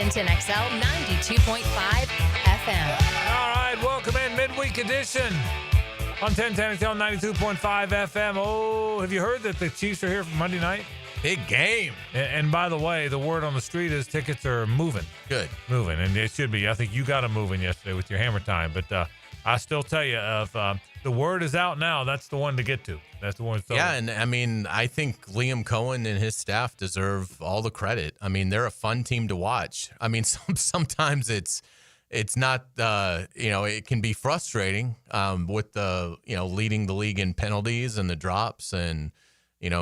1010 XL 92.5 FM. All right, welcome in midweek edition on 1010 XL 92.5 FM. Oh, have you heard that the Chiefs are here for Monday night? Big game. And by the way, the word on the street is tickets are moving. Good. Moving, and it should be. I think you got them moving yesterday with your hammer time. But I still tell you, if the word is out now, that's the one to get to. That's the one. Yeah, and I mean, I think Liam Cohen and his staff deserve all the credit. I mean, they're a fun team to watch. I mean, sometimes it's not, it can be frustrating with the, leading the league in penalties and the drops and,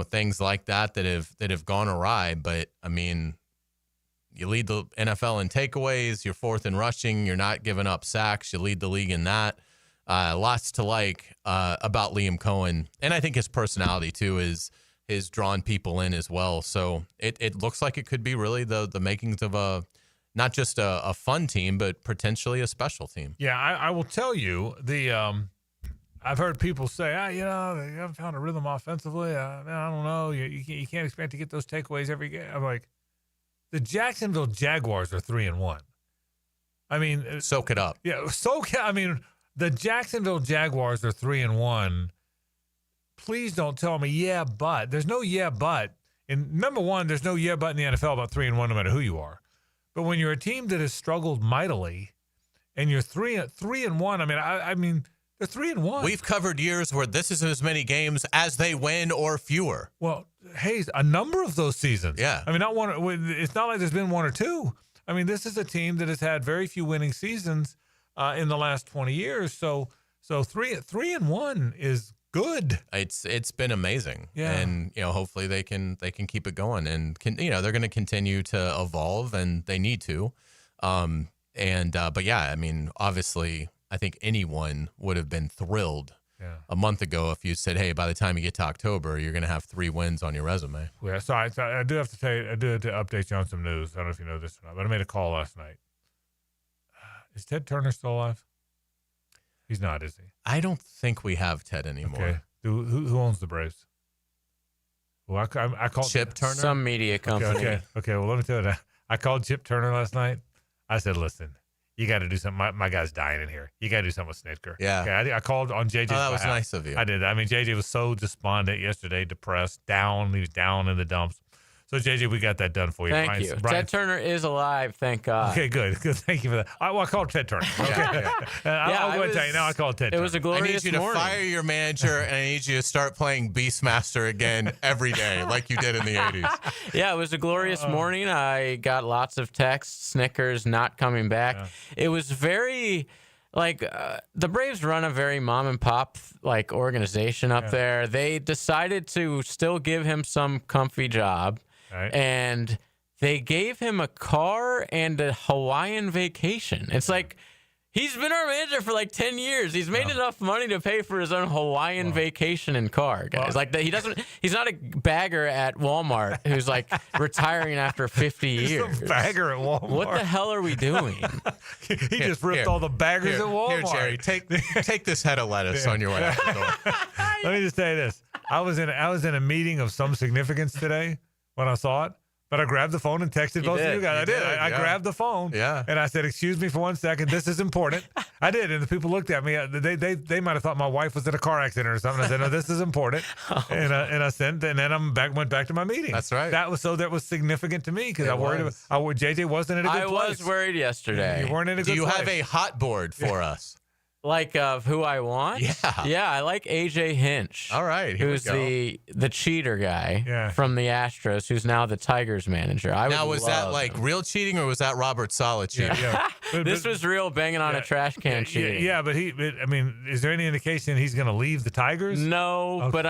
things like that have gone awry. But I mean, you lead the NFL in takeaways, you're fourth in rushing, you're not giving up sacks, you lead the league in that. Lots to like about Liam Cohen. And I think his personality, too, is drawn people in as well. So it looks like it could be really the makings of not just a fun team, but potentially a special team. Yeah, I will tell you, I've heard people say, they haven't found a rhythm offensively. I don't know. You can't expect to get those takeaways every game. I'm like, the Jacksonville Jaguars are 3-1. I mean, soak it up. Yeah, the Jacksonville Jaguars are 3-1. Please don't tell me, yeah, but. There's no yeah, but. And number one, there's no yeah, but in the NFL about 3-1 no matter who you are. But when you're a team that has struggled mightily and you're 3-1, I mean, they're 3-1. We've covered years where this is as many games as they win or fewer. Well, Hayes, a number of those seasons. Yeah. I mean, not one. It's not like there's been one or two. I mean, this is a team that has had very few winning seasons in the last 20 years. So 3-1 is good. It's been amazing. Yeah. And hopefully they can keep it going and they're going to continue to evolve and they need to. But yeah, I mean, obviously I think anyone would have been thrilled a month ago if you said, hey, by the time you get to October, you're going to have 3 wins on your resume. Yeah. So I do have to tell you, I do have to update you on some news. I don't know if you know this or not, but I made a call last night. Is Ted Turner still alive? He's not, is he? I don't think we have Ted anymore. Okay. Who owns the Braves? Well, I called Chip Turner? Some media company. Okay. Well, let me tell you that. I called Chip Turner last night. I said, listen, you got to do something. My guy's dying in here. You got to do something with Snitker. Yeah. Okay, I called on JJ's that was behalf. nice of you. I did. I mean, JJ was so despondent yesterday, depressed, down. He was down in the dumps. So, JJ, we got that done for you. Thank you. Ted Turner is alive, thank God. Okay, good. Thank you for that. I called Ted Turner. Okay. I'll go ahead and tell you now. I called Ted Turner. It was a glorious morning. I need you to fire your manager, and I need you to start playing Beastmaster again every day like you did in the 80s. Yeah, it was a glorious morning. I got lots of texts, Snickers not coming back. Yeah. It was very... the Braves run a very mom and pop organization up there. They decided to still give him some comfy job. Right. And they gave him a car and a Hawaiian vacation. It's like he's been our manager for 10 years. He's made enough money to pay for his own Hawaiian vacation and car, guys. He's not a bagger at Walmart who's retiring after 50 years. He's a bagger at Walmart. What the hell are we doing? He just ripped all the baggers at Walmart. Here, Jerry, take this head of lettuce on your way out the door. Let me just tell you this. I was in a meeting of some significance today when I saw it, but I grabbed the phone and texted both of you guys. I did. I grabbed the phone and I said, excuse me for 1 second. This is important. I did. And the people looked at me. They might have thought my wife was in a car accident or something. I said, no, this is important. And I sent, and then went back to my meeting. That's right. That was significant to me because I worried JJ wasn't in a good place. I was worried yesterday. You weren't in a good place. Do you have a hot board for us? Of who I want? Yeah, I like AJ Hinch. All right, who's the cheater guy from the Astros, who's now the Tigers manager. Was that real cheating or was that Robert Saleh cheating? This was real banging on a trash can cheating. Yeah, but is there any indication he's going to leave the Tigers? No, but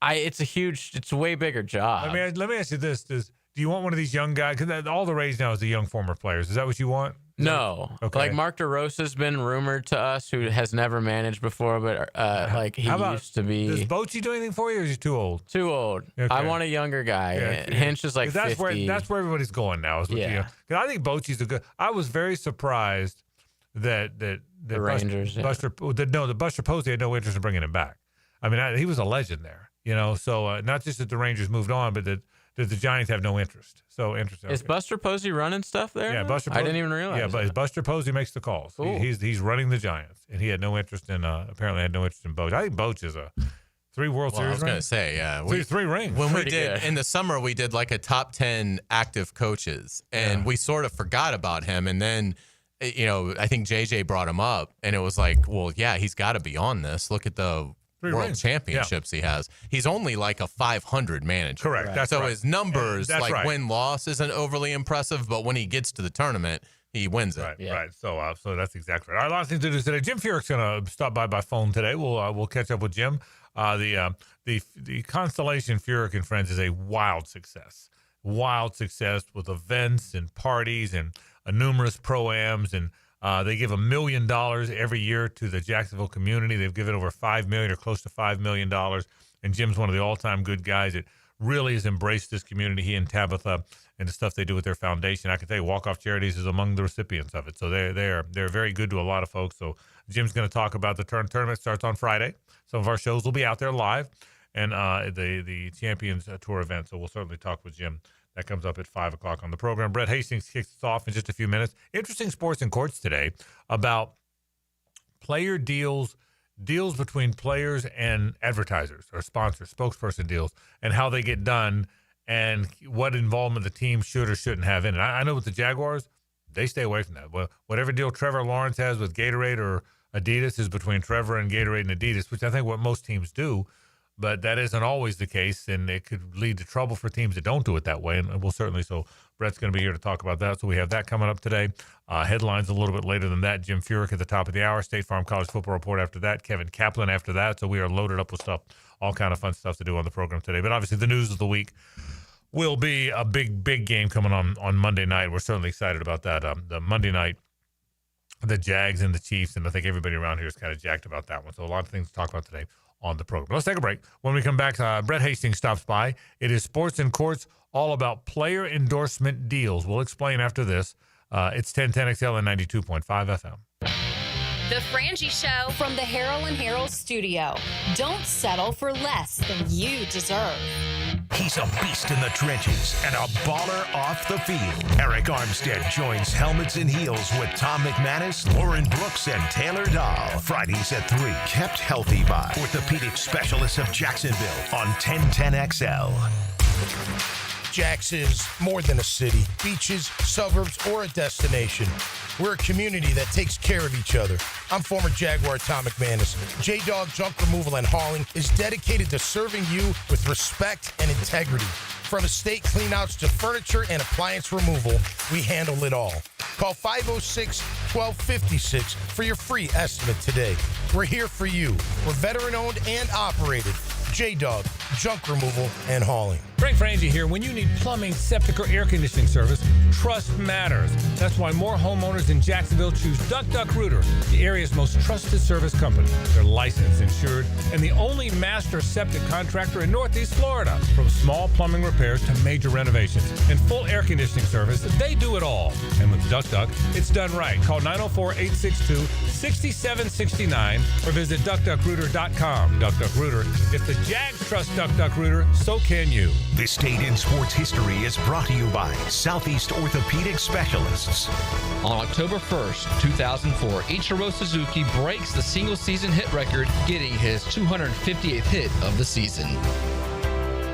it's a way bigger job. Let me ask you this: do you want one of these young guys? Because all the Rays now is the young former players. Is that what you want? No. Okay. Mark DeRosa's been rumored to us, who has never managed before, but he used to be. Does Bochy do anything for you, or is he too old? Too old. Okay. I want a younger guy. Yeah. Hinch is 50. That's where everybody's going now. Because I think Bochy's a good. I was very surprised that the Rangers. The Buster Posey had no interest in bringing him back. He was a legend there. So not just that the Rangers moved on, but that that the Giants have no interest. So interesting. Is Buster Posey running stuff there? Yeah, Buster Posey. I didn't even realize. Yeah, but Buster Posey makes the calls. Cool. He's running the Giants, and he had no interest in apparently had no interest in Boach. I think Boach is a 3 World Series. I was going to say, yeah, three rings. When Pretty we did good. in the summer, we did like a top 10 active coaches, and we sort of forgot about him, and then. I think JJ brought him up, and it was like, well, yeah, he's got to be on this. Look at the world championships he has. He's only like a 500 manager. Correct. Right. That's so right. his numbers, win-loss, isn't overly impressive, but when he gets to the tournament, he wins it. Right. So that's exactly right. All right, a lot of things to do today. Jim Furyk's going to stop by phone today. We'll catch up with Jim. The Constellation Furyk and Friends is a wild success with events and parties and numerous pro-ams, and they give $1 million every year to the Jacksonville community. They've given over $5 million or close to $5 million, and Jim's one of the all-time good guys that really has embraced this community. He and Tabitha and the stuff they do with their foundation. I can tell you, Walk-Off Charities is among the recipients of it. So they're very good to a lot of folks. So Jim's going to talk about the tournament. Starts on Friday. Some of our shows will be out there live, and the Champions Tour event. So we'll certainly talk with Jim. That comes up at 5 o'clock on the program. Brett Hastings kicks us off in just a few minutes. Interesting sports and courts today about player deals between players and advertisers or sponsors, spokesperson deals, and how they get done and what involvement the team should or shouldn't have in it. I know with the Jaguars, they stay away from that. Well, whatever deal Trevor Lawrence has with Gatorade or Adidas is between Trevor and Gatorade and Adidas, which I think what most teams do. But that isn't always the case, and it could lead to trouble for teams that don't do it that way. And we'll certainly, so Brett's going to be here to talk about that. So we have that coming up today. Headlines a little bit later than that. Jim Furyk at the top of the hour. State Farm College Football Report after that. Kevin Kaplan after that. So we are loaded up with stuff, all kind of fun stuff to do on the program today. But obviously the news of the week will be a big game coming on Monday night. We're certainly excited about that. The Monday night, the Jags and the Chiefs, and I think everybody around here is kind of jacked about that one. So a lot of things to talk about today on the program. Let's take a break. When we come back, Brett Hastings stops by. It is Sports and Courts, all about player endorsement deals. We'll explain after this. It's 1010XL and 92.5 FM. The Frangie Show from the Harrell and Harrell studio. Don't settle for less than you deserve. He's a beast in the trenches and a baller off the field. Eric Armstead joins Helmets and Heels with Tom McManus, Lauren Brooks, and Taylor Dahl. Fridays at 3. Kept healthy by orthopedic specialists of Jacksonville on 1010XL. Jax is more than a city, beaches, suburbs, or a destination. We're a community that takes care of each other. I'm former Jaguar Tom McManus. J-Dog Junk Removal and Hauling is dedicated to serving you with respect and integrity. From estate cleanouts to furniture and appliance removal, we handle it all. Call 506-1256 for your free estimate today. We're here for you. We're veteran-owned and operated. J-Dog Junk Removal and Hauling. Frank Frangie here. When you need plumbing, septic, or air conditioning service, trust matters. That's why more homeowners in Jacksonville choose Duck Duck Rooter, the area's most trusted service company. They're licensed, insured, and the only master septic contractor in Northeast Florida. From small plumbing repairs to major renovations and full air conditioning service, they do it all. And with Duck Duck, it's done right. Call 904-862-6769 or visit duckduckrooter.com. Duck Duck Rooter. If the Jags trust Duck Duck Rooter, so can you. This Date in Sports History is brought to you by Southeast Orthopedic Specialists. On October 1st, 2004, Ichiro Suzuki breaks the single-season hit record, getting his 258th hit of the season.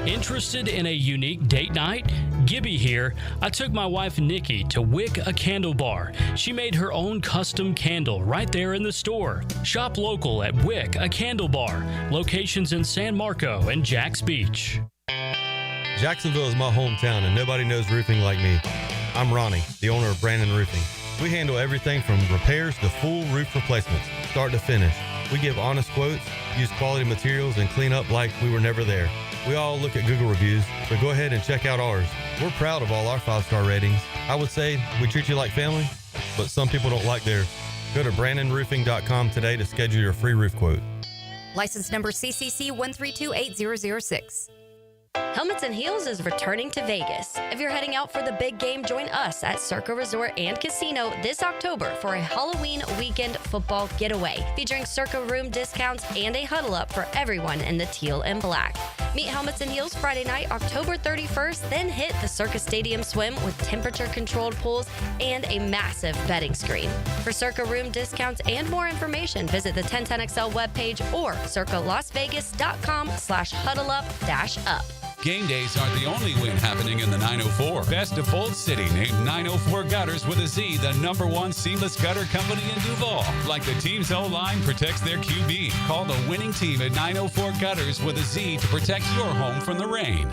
Interested in a unique date night? Gibby here. I took my wife Nikki to Wick a Candle Bar. She made her own custom candle right there in the store. Shop local at Wick a Candle Bar. Locations in San Marco and Jacks Beach. Jacksonville is my hometown and nobody knows roofing like me. I'm Ronnie, the owner of Brandon Roofing. We handle everything from repairs to full roof replacements, start to finish. We give honest quotes, use quality materials, and clean up like we were never there. We all look at Google reviews, so go ahead and check out ours. We're proud of all our 5-star ratings. I would say we treat you like family, but some people don't like theirs. Go to brandonroofing.com today to schedule your free roof quote. License number CCC 1328006. Helmets and Heels is returning to Vegas. If you're heading out for the big game, join us at Circa Resort and Casino this October for a Halloween weekend football getaway, featuring Circa room discounts and a huddle up for everyone in the teal and black. Meet Helmets and Heels Friday night, October 31st, then hit the Circa Stadium Swim with temperature-controlled pools and a massive betting screen. For Circa room discounts and more information, visit the 1010XL webpage or circalasvegas.com/huddleup-up. Game days aren't the only win happening in the 904. Best of Bolt City named 904 Gutters with a Z the #1 seamless gutter company in Duval. Like the team's O-line protects their QB. Call the winning team at 904 Gutters with a Z to protect your home from the rain.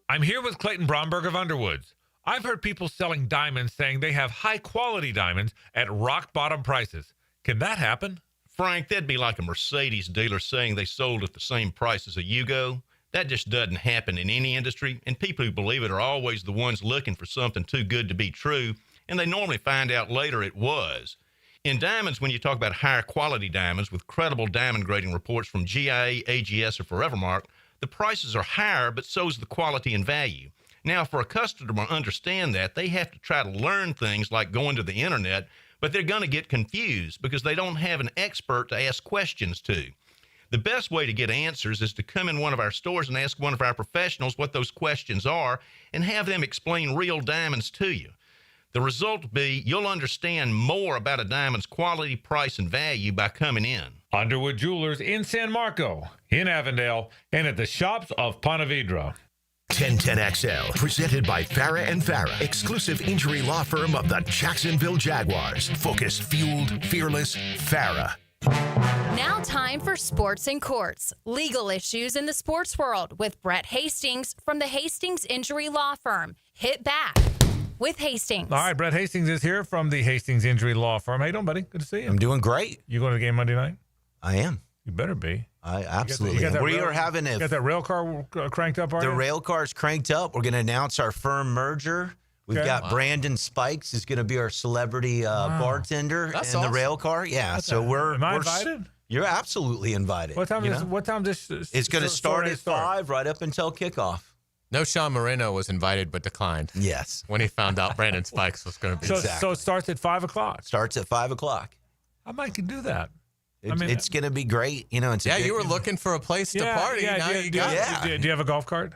I'm here with Clayton Bromberg of Underwoods. I've heard people selling diamonds saying they have high-quality diamonds at rock-bottom prices. Can that happen? Frank, that'd be like a Mercedes dealer saying they sold at the same price as a Yugo. That just doesn't happen in any industry, and people who believe it are always the ones looking for something too good to be true, and they normally find out later it was. In diamonds, when you talk about higher quality diamonds with credible diamond grading reports from GIA, AGS, or Forevermark, the prices are higher, but so is the quality and value. Now, for a customer to understand that, they have to try to learn things like going to the internet, but they're going to get confused because they don't have an expert to ask questions to. The best way to get answers is to come in one of our stores and ask one of our professionals what those questions are and have them explain real diamonds to you. The result will be you'll understand more about a diamond's quality, price, and value by coming in. Underwood Jewelers in San Marco, in Avondale, and at the shops of Ponte Vedra. 1010XL, presented by Farah and Farah, exclusive injury law firm of the Jacksonville Jaguars. Focused, fueled, fearless, Farah. Now time for Sports and Courts, legal issues in the sports world with Brett Hastings from the Hastings Injury Law Firm. Hit back with Hastings. All right, Brett Hastings is here from the Hastings Injury Law Firm. How you doing, buddy? Good to see you. I'm doing great. You going to the game Monday night? I am. You better be. I absolutely am. We are having got that rail car cranked up, are you? The rail car's cranked up. We're going to announce our firm merger. We've got Brandon Spikes is going to be our celebrity bartender in the rail car. Yeah, Am I invited? You're absolutely invited. What time this? It's going to start at 5 right up until kickoff. No, Sean Moreno was invited but declined. Yes. When he found out Brandon Spikes was going to be. So it starts at 5 o'clock. Starts at 5 o'clock. I might can do that. It's going to be great. You know, you were looking for a place to party. Now you got it. Do you have a golf cart?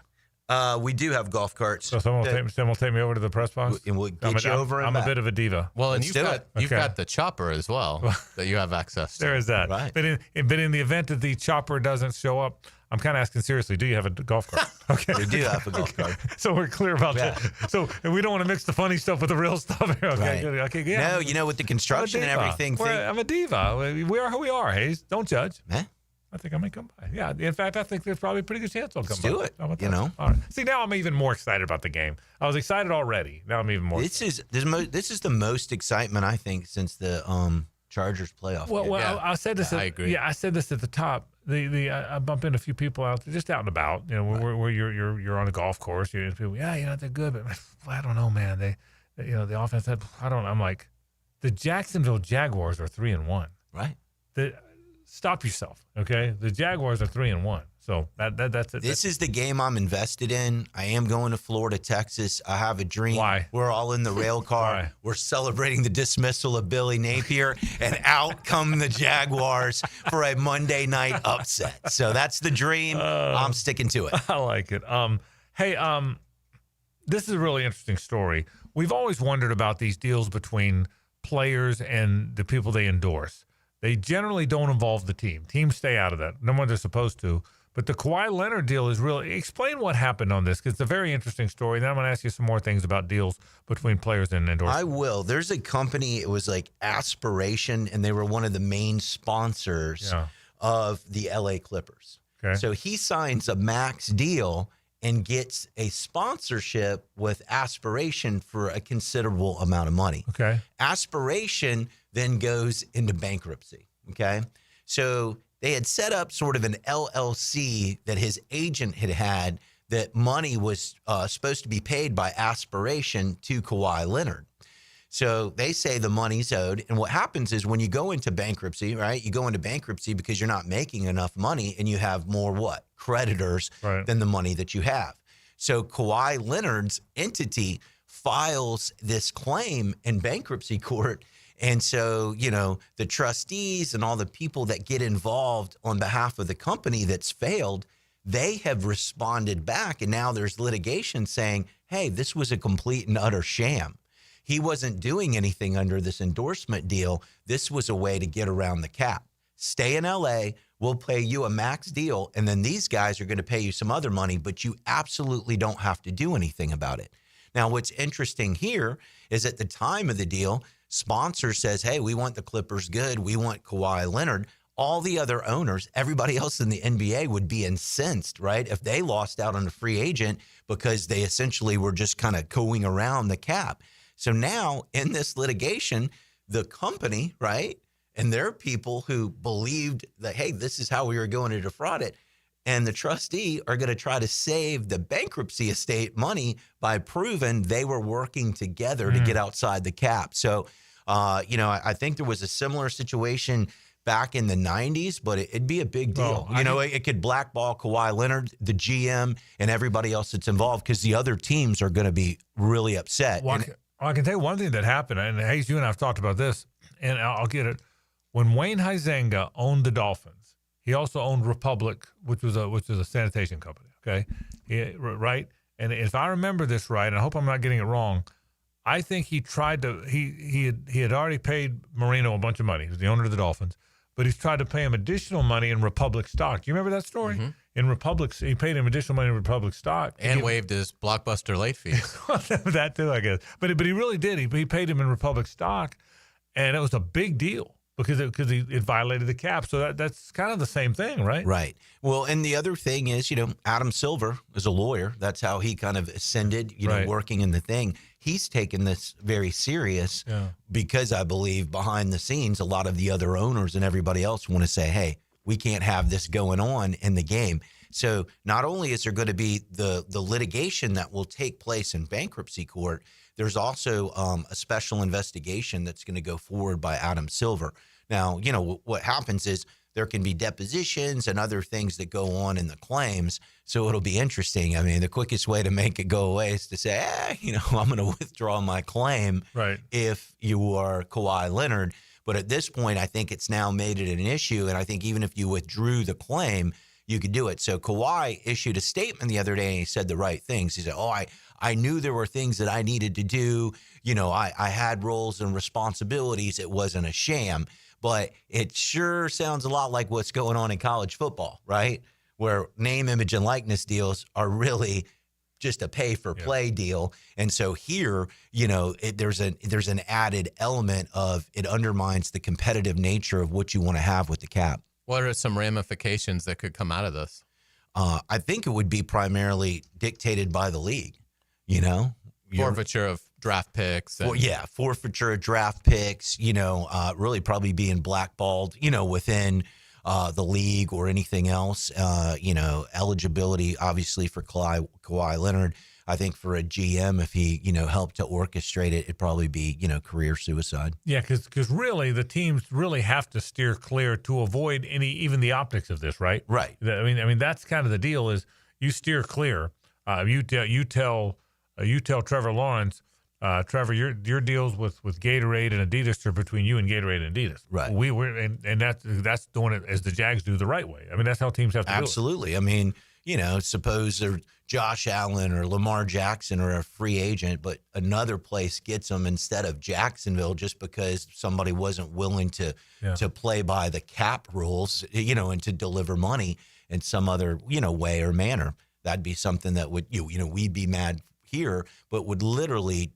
We do have golf carts. So someone will take me over to the press box? And we'll get you over and I'm back. a bit of a diva. Well, and you've got the chopper as well that you have access to. There is that. Right. But in the event that the chopper doesn't show up, I'm kind of asking seriously, do you have a golf cart? Okay. We do have a golf cart. So we're clear about that. So we don't want to mix the funny stuff with the real stuff. Okay, right. Good. Okay, yeah. No, with the construction and everything. I'm a diva. We are who we are, Hayes. Don't judge. Eh? I think I may come by. Yeah, in fact, I think there's probably a pretty good chance I'll come by. Let's do it. All right. See, now I'm even more excited about the game. I was excited already. Now I'm even more. This is the most excitement I think since the Chargers playoff. Well, game. I said this. I agree. Yeah, I said this at the top. I bump into a few people out there, just out and about. Where you're on a golf course. People, they're good, but I don't know, man. The offense. I don't know. I'm like, the Jacksonville Jaguars are 3-1. Right. Stop yourself, okay? The Jaguars are 3-1, so that's it. This is the game I'm invested in. I am going to Florida, Texas. I have a dream. Why? We're all in the rail car. Why? We're celebrating the dismissal of Billy Napier, and out come the Jaguars for a Monday night upset. So that's the dream. I'm sticking to it. I like it. Hey, this is a really interesting story. We've always wondered about these deals between players and the people they endorse. They generally don't involve the team. Teams stay out of that. No one they're supposed to. But the Kawhi Leonard deal is really – explain what happened on this because it's a very interesting story. Then I'm going to ask you some more things about deals between players and endorsers. I will. There's a company, it was like Aspiration, and they were one of the main sponsors of the LA Clippers. Okay. So he signs a max deal and gets a sponsorship with Aspiration for a considerable amount of money. Okay. Aspiration then goes into bankruptcy. Okay. So they had set up sort of an LLC that his agent had that money was supposed to be paid by Aspiration to Kawhi Leonard. So they say the money's owed. And what happens is when you go into bankruptcy, right, you go into bankruptcy because you're not making enough money and you have more creditors than the money that you have. So Kawhi Leonard's entity files this claim in bankruptcy court. And so, the trustees and all the people that get involved on behalf of the company that's failed, They have responded back, and now there's litigation saying, hey, this was a complete and utter sham. He wasn't doing anything under this endorsement deal. This was a way to get around the cap. Stay in LA, we'll pay you a max deal, and then these guys are going to pay you some other money, but you absolutely don't have to do anything about it. Now, what's interesting here is at the time of the deal, sponsor says, hey, we want the Clippers good. We want Kawhi Leonard. All the other owners, everybody else in the NBA would be incensed, right? If they lost out on a free agent because they essentially were just kind of going around the cap. So now in this litigation, the company, right, and there are people who believed that, hey, this is how we were going to defraud it. And the trustee are going to try to save the bankruptcy estate money by proving they were working together to get outside the cap. So, I think there was a similar situation back in the 90s, but it'd be a big deal. It could blackball Kawhi Leonard, the GM, and everybody else that's involved because the other teams are going to be really upset. Well, I can tell you one thing that happened, and Hayes, you and I have talked about this, and I'll get it. When Wayne Huizenga owned the Dolphins, he also owned Republic, which was a sanitation company. Okay, right. And if I remember this right, and I hope I'm not getting it wrong, I think he tried to. He had already paid Marino a bunch of money. He was the owner of the Dolphins, but he's tried to pay him additional money in Republic stock. Do you remember that story? Mm-hmm. In Republic, he paid him additional money in Republic stock, and waived his blockbuster late fees. That too, I guess. But he really did. He paid him in Republic stock, and it was a big deal. Because it violated the cap. So that's kind of the same thing, right? Right. Well, and the other thing is, Adam Silver is a lawyer. That's how he kind of ascended, working in the thing. He's taken this very serious because I believe behind the scenes, a lot of the other owners and everybody else want to say, hey, we can't have this going on in the game. So not only is there going to be the litigation that will take place in bankruptcy court, there's also a special investigation that's going to go forward by Adam Silver. Now, what happens is there can be depositions and other things that go on in the claims. So it'll be interesting. I mean, the quickest way to make it go away is to say, I'm going to withdraw my claim if you are Kawhi Leonard. But at this point, I think it's now made it an issue. And I think even if you withdrew the claim, you could do it. So Kawhi issued a statement the other day and he said the right things. He said, I knew there were things that I needed to do. I had roles and responsibilities. It wasn't a sham. But it sure sounds a lot like what's going on in college football, right? Where name, image, and likeness deals are really just a pay-for-play deal. And so here, there's an added element of it undermines the competitive nature of what you want to have with the cap. What are some ramifications that could come out of this? I think it would be primarily dictated by the league, Forfeiture of draft picks. Forfeiture of draft picks, really probably being blackballed, within the league or anything else. Eligibility, obviously, for Kawhi Leonard. I think for a GM, if he, helped to orchestrate it, it'd probably be, career suicide. Yeah, because really the teams really have to steer clear to avoid even the optics of this, right? Right. I mean that's kind of the deal is you steer clear. You tell Trevor Lawrence, Trevor, your deals with Gatorade and Adidas are between you and Gatorade and Adidas. Right. And that's doing it as the Jags do the right way. I mean, that's how teams have to do it. Absolutely. I mean, suppose Josh Allen or Lamar Jackson are a free agent, but another place gets them instead of Jacksonville just because somebody wasn't willing to play by the cap rules, and to deliver money in some other, way or manner. That'd be something that would, we'd be mad here, but would literally,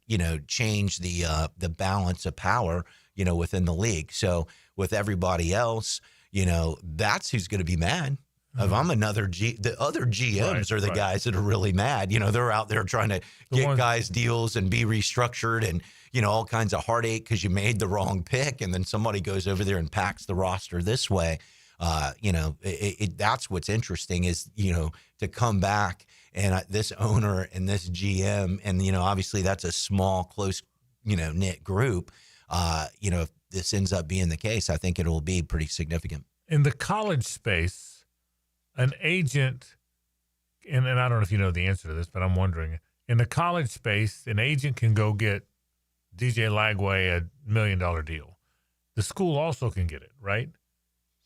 change the balance of power, within the league. So with everybody else, that's who's going to be mad. If I'm the other GMs are the guys that are really mad. They're out there trying to get guys deals and be restructured and, all kinds of heartache because you made the wrong pick. And then somebody goes over there and packs the roster this way. That's what's interesting is, to come back and this owner and this GM and, obviously that's a small, close, knit group. If this ends up being the case, I think it will be pretty significant. In the college space, an agent, and I don't know if you know the answer to this, but I'm wondering, in the college space, an agent can go get DJ Lagway $1 million deal. The school also can get it, right?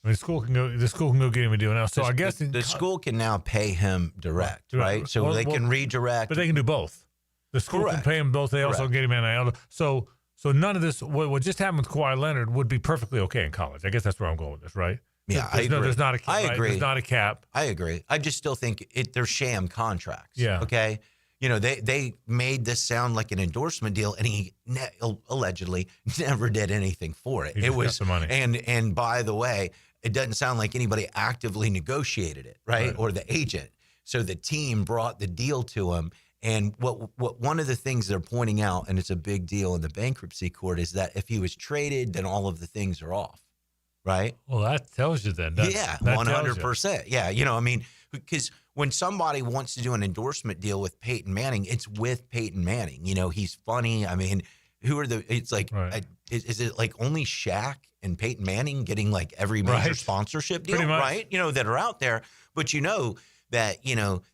I mean, the school can go get him a deal now. So I guess the school can now pay him direct, right? So they can redirect. But they can do both. The school can pay him both. They also get him NIL. So none of this, what just happened with Kawhi Leonard would be perfectly okay in college. I guess that's where I'm going with this, right? Yeah, I agree. There's not a cap. I agree. There's not a cap. I agree. I just still think they're sham contracts. Yeah. Okay. They made this sound like an endorsement deal, and he allegedly never did anything for it. He just got some money. And by the way, it doesn't sound like anybody actively negotiated it, right? Or the agent. So the team brought the deal to him. And what one of the things they're pointing out, and it's a big deal in the bankruptcy court, is that if he was traded, then all of the things are off, right? Well, that tells you then. 100%. Yeah, because when somebody wants to do an endorsement deal with Peyton Manning, it's with Peyton Manning. He's funny. I mean, it's like, is it like only Shaq and Peyton Manning getting like every major sponsorship deal, right? That are out there. But that,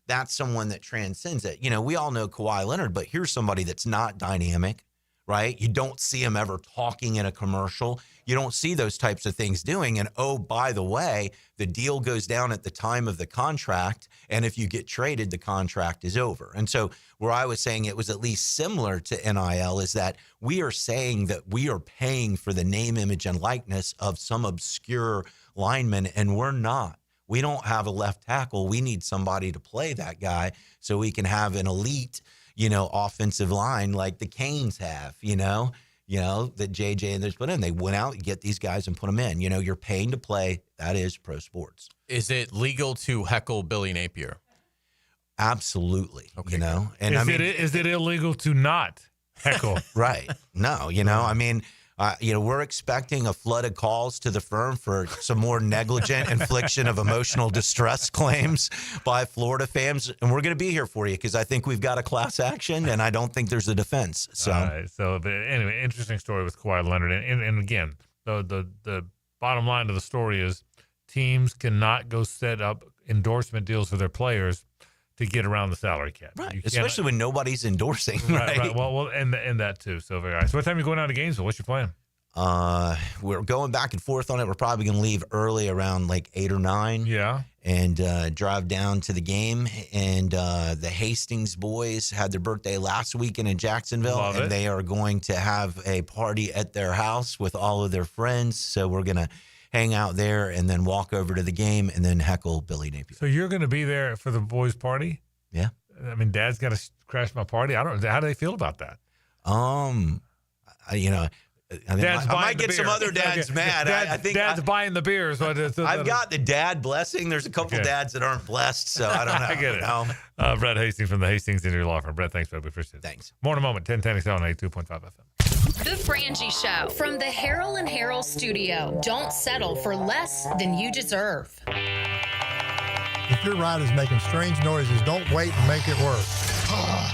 that's someone that transcends it. We all know Kawhi Leonard, but here's somebody that's not dynamic, right? You don't see him ever talking in a commercial. You don't see those types of things doing. And oh, by the way, the deal goes down at the time of the contract. And if you get traded, the contract is over. And so where I was saying it was at least similar to NIL is that we are saying that we are paying for the name, image, and likeness of some obscure lineman, and we're not. We don't have a left tackle. We need somebody to play that guy so we can have an elite, offensive line like the Canes have, that JJ and those put in. They went out and get these guys and put them in. You're paying to play. That is pro sports. Is it legal to heckle Billy Napier? Absolutely. Okay. And is it illegal to not heckle? Right. No, we're expecting a flood of calls to the firm for some more negligent infliction of emotional distress claims by Florida fans. And we're going to be here for you because I think we've got a class action and I don't think there's a defense. So, anyway, interesting story with Kawhi Leonard. And again, the bottom line of the story is teams cannot go set up endorsement deals for their players to get around the salary cap. Right. Especially when nobody's endorsing. Right. Well, and that too. So very nice. So what time are you going out to Gainesville? What's your plan? We're going back and forth on it. We're probably going to leave early around like 8 or 9. Yeah. And drive down to the game. And the Hastings boys had their birthday last weekend in Jacksonville. Love it. They are going to have a party at their house with all of their friends. So we're going to hang out there and then walk over to the game and then heckle Billy Napier. So you're going to be there for the boys' party? Yeah. I mean, Dad's got to crash my party. I don't know. How do they feel about that? I might get some other dads mad. I think Dad's buying the beers. I've got the dad blessing. There's a couple dads that aren't blessed, so I don't know. I get it. Brett Hastings from the Hastings Injury Law Firm. Brett, thanks, baby. Appreciate it. Thanks. More in a moment. 1010 on 82.5 FM. The Frangie Show from the Harrell and Harrell studio. Don't settle for less than you deserve. If your ride is making strange noises, don't wait and make it work.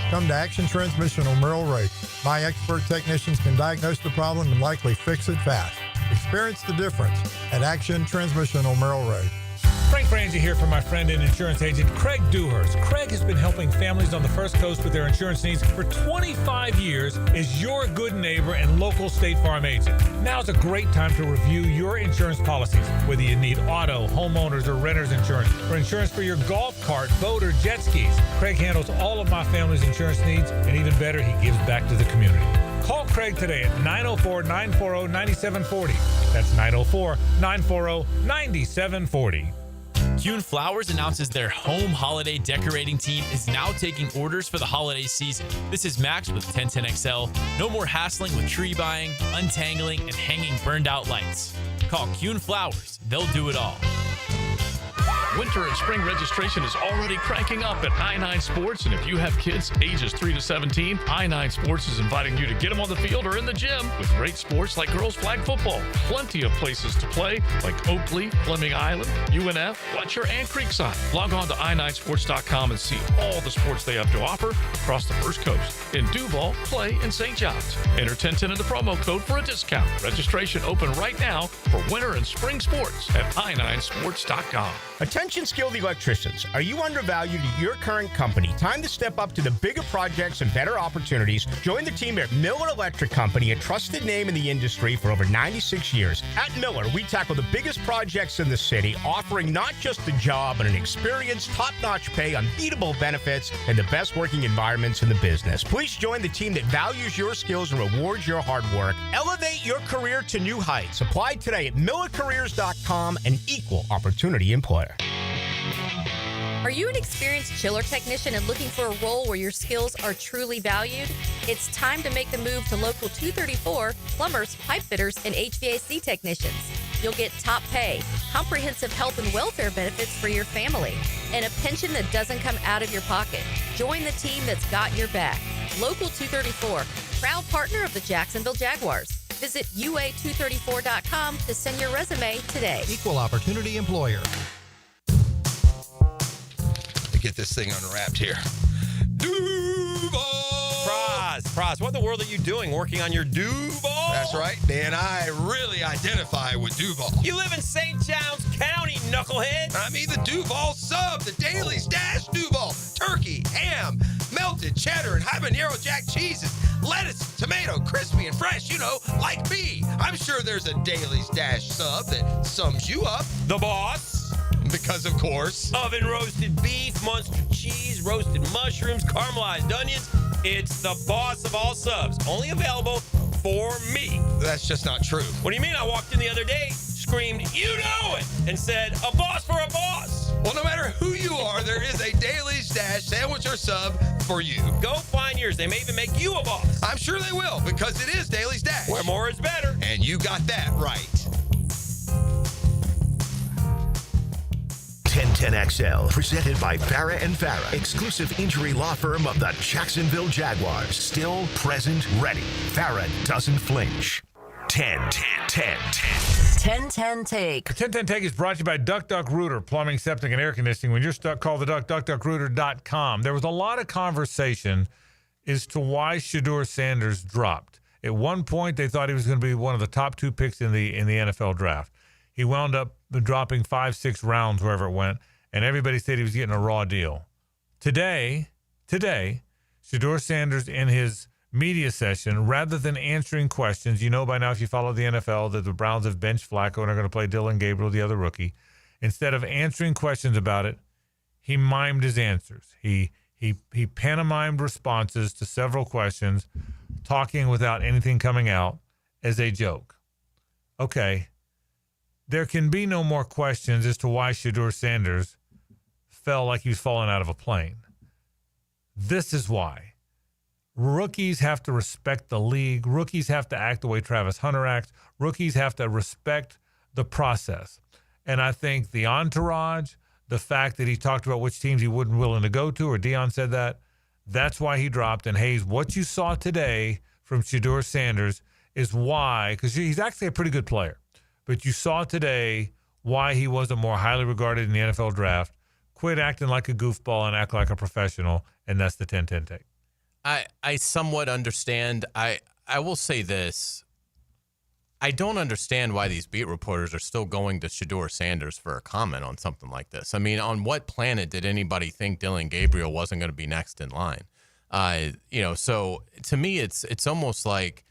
Come to Action Transmission on Merrill Road. My expert technicians can diagnose the problem and likely fix it fast. Experience the difference at Action Transmission on Merrill Road. Frank Frangie here from my friend and insurance agent, Craig Dewhurst. Craig has been helping families on the First Coast with their insurance needs for 25 years as your good neighbor and local State Farm agent. Now's a great time to review your insurance policies, whether you need auto, homeowners, or renter's insurance, or insurance for your golf cart, boat, or jet skis. Craig handles all of my family's insurance needs, and even better, he gives back to the community. Call Craig today at 904-940-9740. That's 904-940-9740. Kuhn Flowers announces their home holiday decorating team is now taking orders for the holiday season. This is Max with 1010XL. No more hassling with tree buying, untangling, and hanging burned out lights. Call Kuhn Flowers. They'll do it all. Winter and spring registration is already cranking up at I-9 Sports, and if you have kids ages 3 to 17, I-9 Sports is inviting you to get them on the field or in the gym with great sports like girls flag football. Plenty of places to play like Oakley, Fleming Island, UNF, Fletcher, and Creekside. Log on to i9sports.com and see all the sports they have to offer across the First Coast. In Duval, Clay, and St. John's. Enter 1010 in the promo code for a discount. Registration open right now for winter and spring sports at i9sports.com. Attention Attention skilled electricians, are you undervalued at your current company? Time to step up to the bigger projects and better opportunities. Join the team at Miller Electric Company, a trusted name in the industry for over 96 years. At Miller, we tackle the biggest projects in the city, offering not just a job, but an experienced, top-notch pay, unbeatable benefits, and the best working environments in the business. Please join the team that values your skills and rewards your hard work. Elevate your career to new heights. Apply today at millercareers.com, an equal opportunity employer. Are you an experienced chiller technician and looking for a role where your skills are truly valued? It's time to make the move to Local 234, plumbers, pipe fitters, and HVAC technicians. You'll get top pay, comprehensive health and welfare benefits for your family, and a pension that doesn't come out of your pocket. Join the team that's got your back. Local 234, proud partner of the Jacksonville Jaguars. Visit UA234.com to send your resume today. Equal opportunity employer. To get this thing unwrapped here. Duval! Prize, what in the world are you doing working on your Duval? That's right, Dan. I really identify with Duval. You live in St. John's County, knucklehead. I mean the Duval sub, the Daily Stash Duval. Turkey, ham, melted cheddar, and habanero jack cheeses. Lettuce, tomato, crispy and fresh, like me. I'm sure there's a Daily Stash sub that sums you up. The boss. Because, of course, oven roasted beef, Munster cheese, roasted mushrooms, caramelized onions. It's the boss of all subs. Only available for me. That's just not true. What do you mean? I walked in the other day, screamed, "You know it," and said, "A boss for a boss." Well, no matter who you are, there is a Daily Stash sandwich or sub for you. Go find yours. They may even make you a boss. I'm sure they will, because it is Daily Stash. Where more is better. And you got that right. 1010XL, presented by Farah and Farah, exclusive injury law firm of the Jacksonville Jaguars. Still, present, ready. Farah doesn't flinch. 1010 Take. 1010 Take is brought to you by Duck Duck Rooter, plumbing, septic, and air conditioning. When you're stuck, call the Duck, duckduckrooter.com. There was a lot of conversation as to why Shedeur Sanders dropped. At one point, they thought he was going to be one of the top 2 picks in the NFL draft. He wound up dropping 5-6 rounds wherever it went, and everybody said he was getting a raw deal. Today, Shedeur Sanders in his media session, rather than answering questions, by now if you follow the NFL that the Browns have benched Flacco and are going to play Dylan Gabriel, the other rookie. Instead of answering questions about it, he mimed his answers. He pantomimed responses to several questions, talking without anything coming out as a joke. Okay. There can be no more questions as to why Shedeur Sanders fell like he was falling out of a plane. This is why. Rookies have to respect the league. Rookies have to act the way Travis Hunter acts. Rookies have to respect the process. And I think the entourage, the fact that he talked about which teams he wasn't willing to go to, or Deion said that, that's why he dropped. And Hayes, what you saw today from Shedeur Sanders is why, because he's actually a pretty good player. But you saw today why he wasn't more highly regarded in the NFL draft. Quit acting like a goofball and act like a professional, and that's the 10-10 take. I somewhat understand. I will say this. I don't understand why these beat reporters are still going to Shedeur Sanders for a comment on something like this. I mean, on what planet did anybody think Dylan Gabriel wasn't going to be next in line? So to me, it's almost like,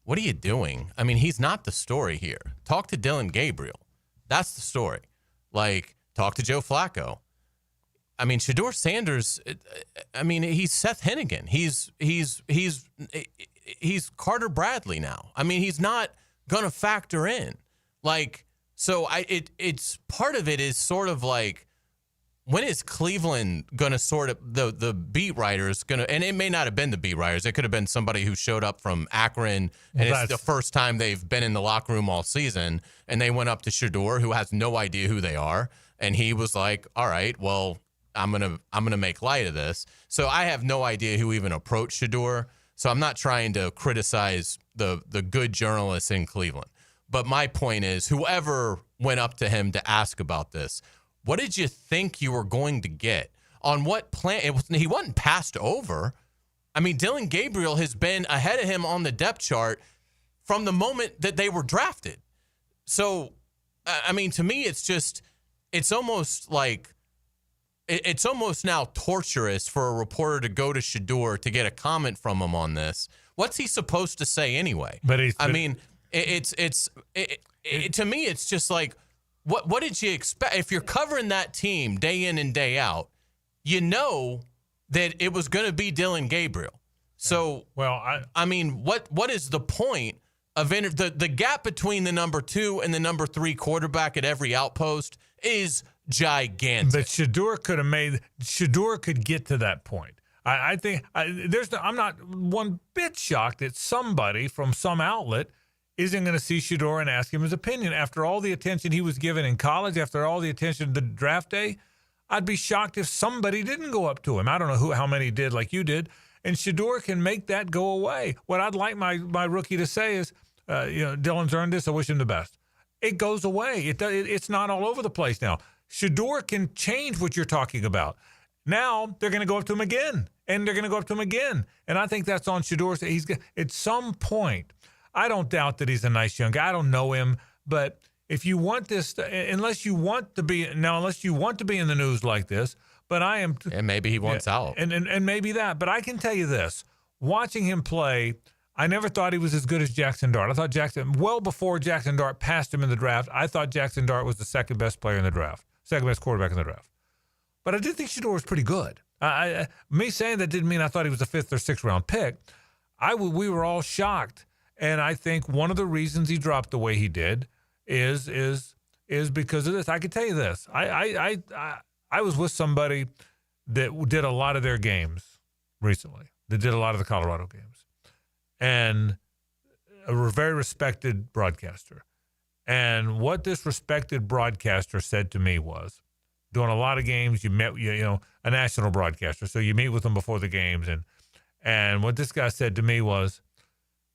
what are you doing? I mean, he's not the story here. Talk to Dylan Gabriel. That's the story. Talk to Joe Flacco. I mean, Shedeur Sanders, he's Seth Hennigan. He's Carter Bradley now. I mean, he's not going to factor in. It's part of it is sort of like, when is Cleveland going to sort of, the beat writers going to, and it may not have been the beat writers. It could have been somebody who showed up from Akron, and it's the first time they've been in the locker room all season, and they went up to Shedeur, who has no idea who they are, and he was like, all right, well, I'm gonna make light of this. So I have no idea who even approached Shedeur, so I'm not trying to criticize the good journalists in Cleveland. But my point is, whoever went up to him to ask about this, what did you think you were going to get? On what plan? He wasn't passed over. I mean, Dylan Gabriel has been ahead of him on the depth chart from the moment that they were drafted. So, I mean, to me, it's just, it's almost like it's almost now torturous for a reporter to go to Shedeur to get a comment from him on this. What's he supposed to say anyway? To me, it's just like, what did you expect? If you're covering that team day in and day out, you know that it was going to be Dillon Gabriel. So, I mean, what is the point of the gap between the number 2 and the number 3 quarterback at every outpost is gigantic. But Shedeur could get to that point. I think I'm not one bit shocked that somebody from some outlet isn't going to see Shedeur and ask him his opinion after all the attention he was given in college, after all the attention to the draft day. I'd be shocked if somebody didn't go up to him. I don't know how many did like you did. And Shedeur can make that go away. What I'd like my rookie to say is, Dillon's earned this. I wish him the best. It goes away. It's not all over the place now. Shedeur can change what you're talking about. Now they're going to go up to him again, and they're going to go up to him again. And I think that's on Shedeur. At some point, I don't doubt that he's a nice young guy. I don't know him, but if you want this, unless you want to be in the news like this, but I am. And maybe he wants out. And maybe that. But I can tell you this, watching him play, I never thought he was as good as Jackson Dart. I thought well before Jackson Dart passed him in the draft, I thought Jackson Dart was the second best player in the draft, second best quarterback in the draft. But I did think Shedeur was pretty good. Me saying that didn't mean I thought he was a 5th or 6th round pick. We were all shocked. And I think one of the reasons he dropped the way he did is because of this. I can tell you this. I was with somebody that did a lot of their games recently. That did a lot of the Colorado games. And a very respected broadcaster. And what this respected broadcaster said to me was, doing a lot of games, you met, a national broadcaster. So you meet with them before the games. And what this guy said to me was,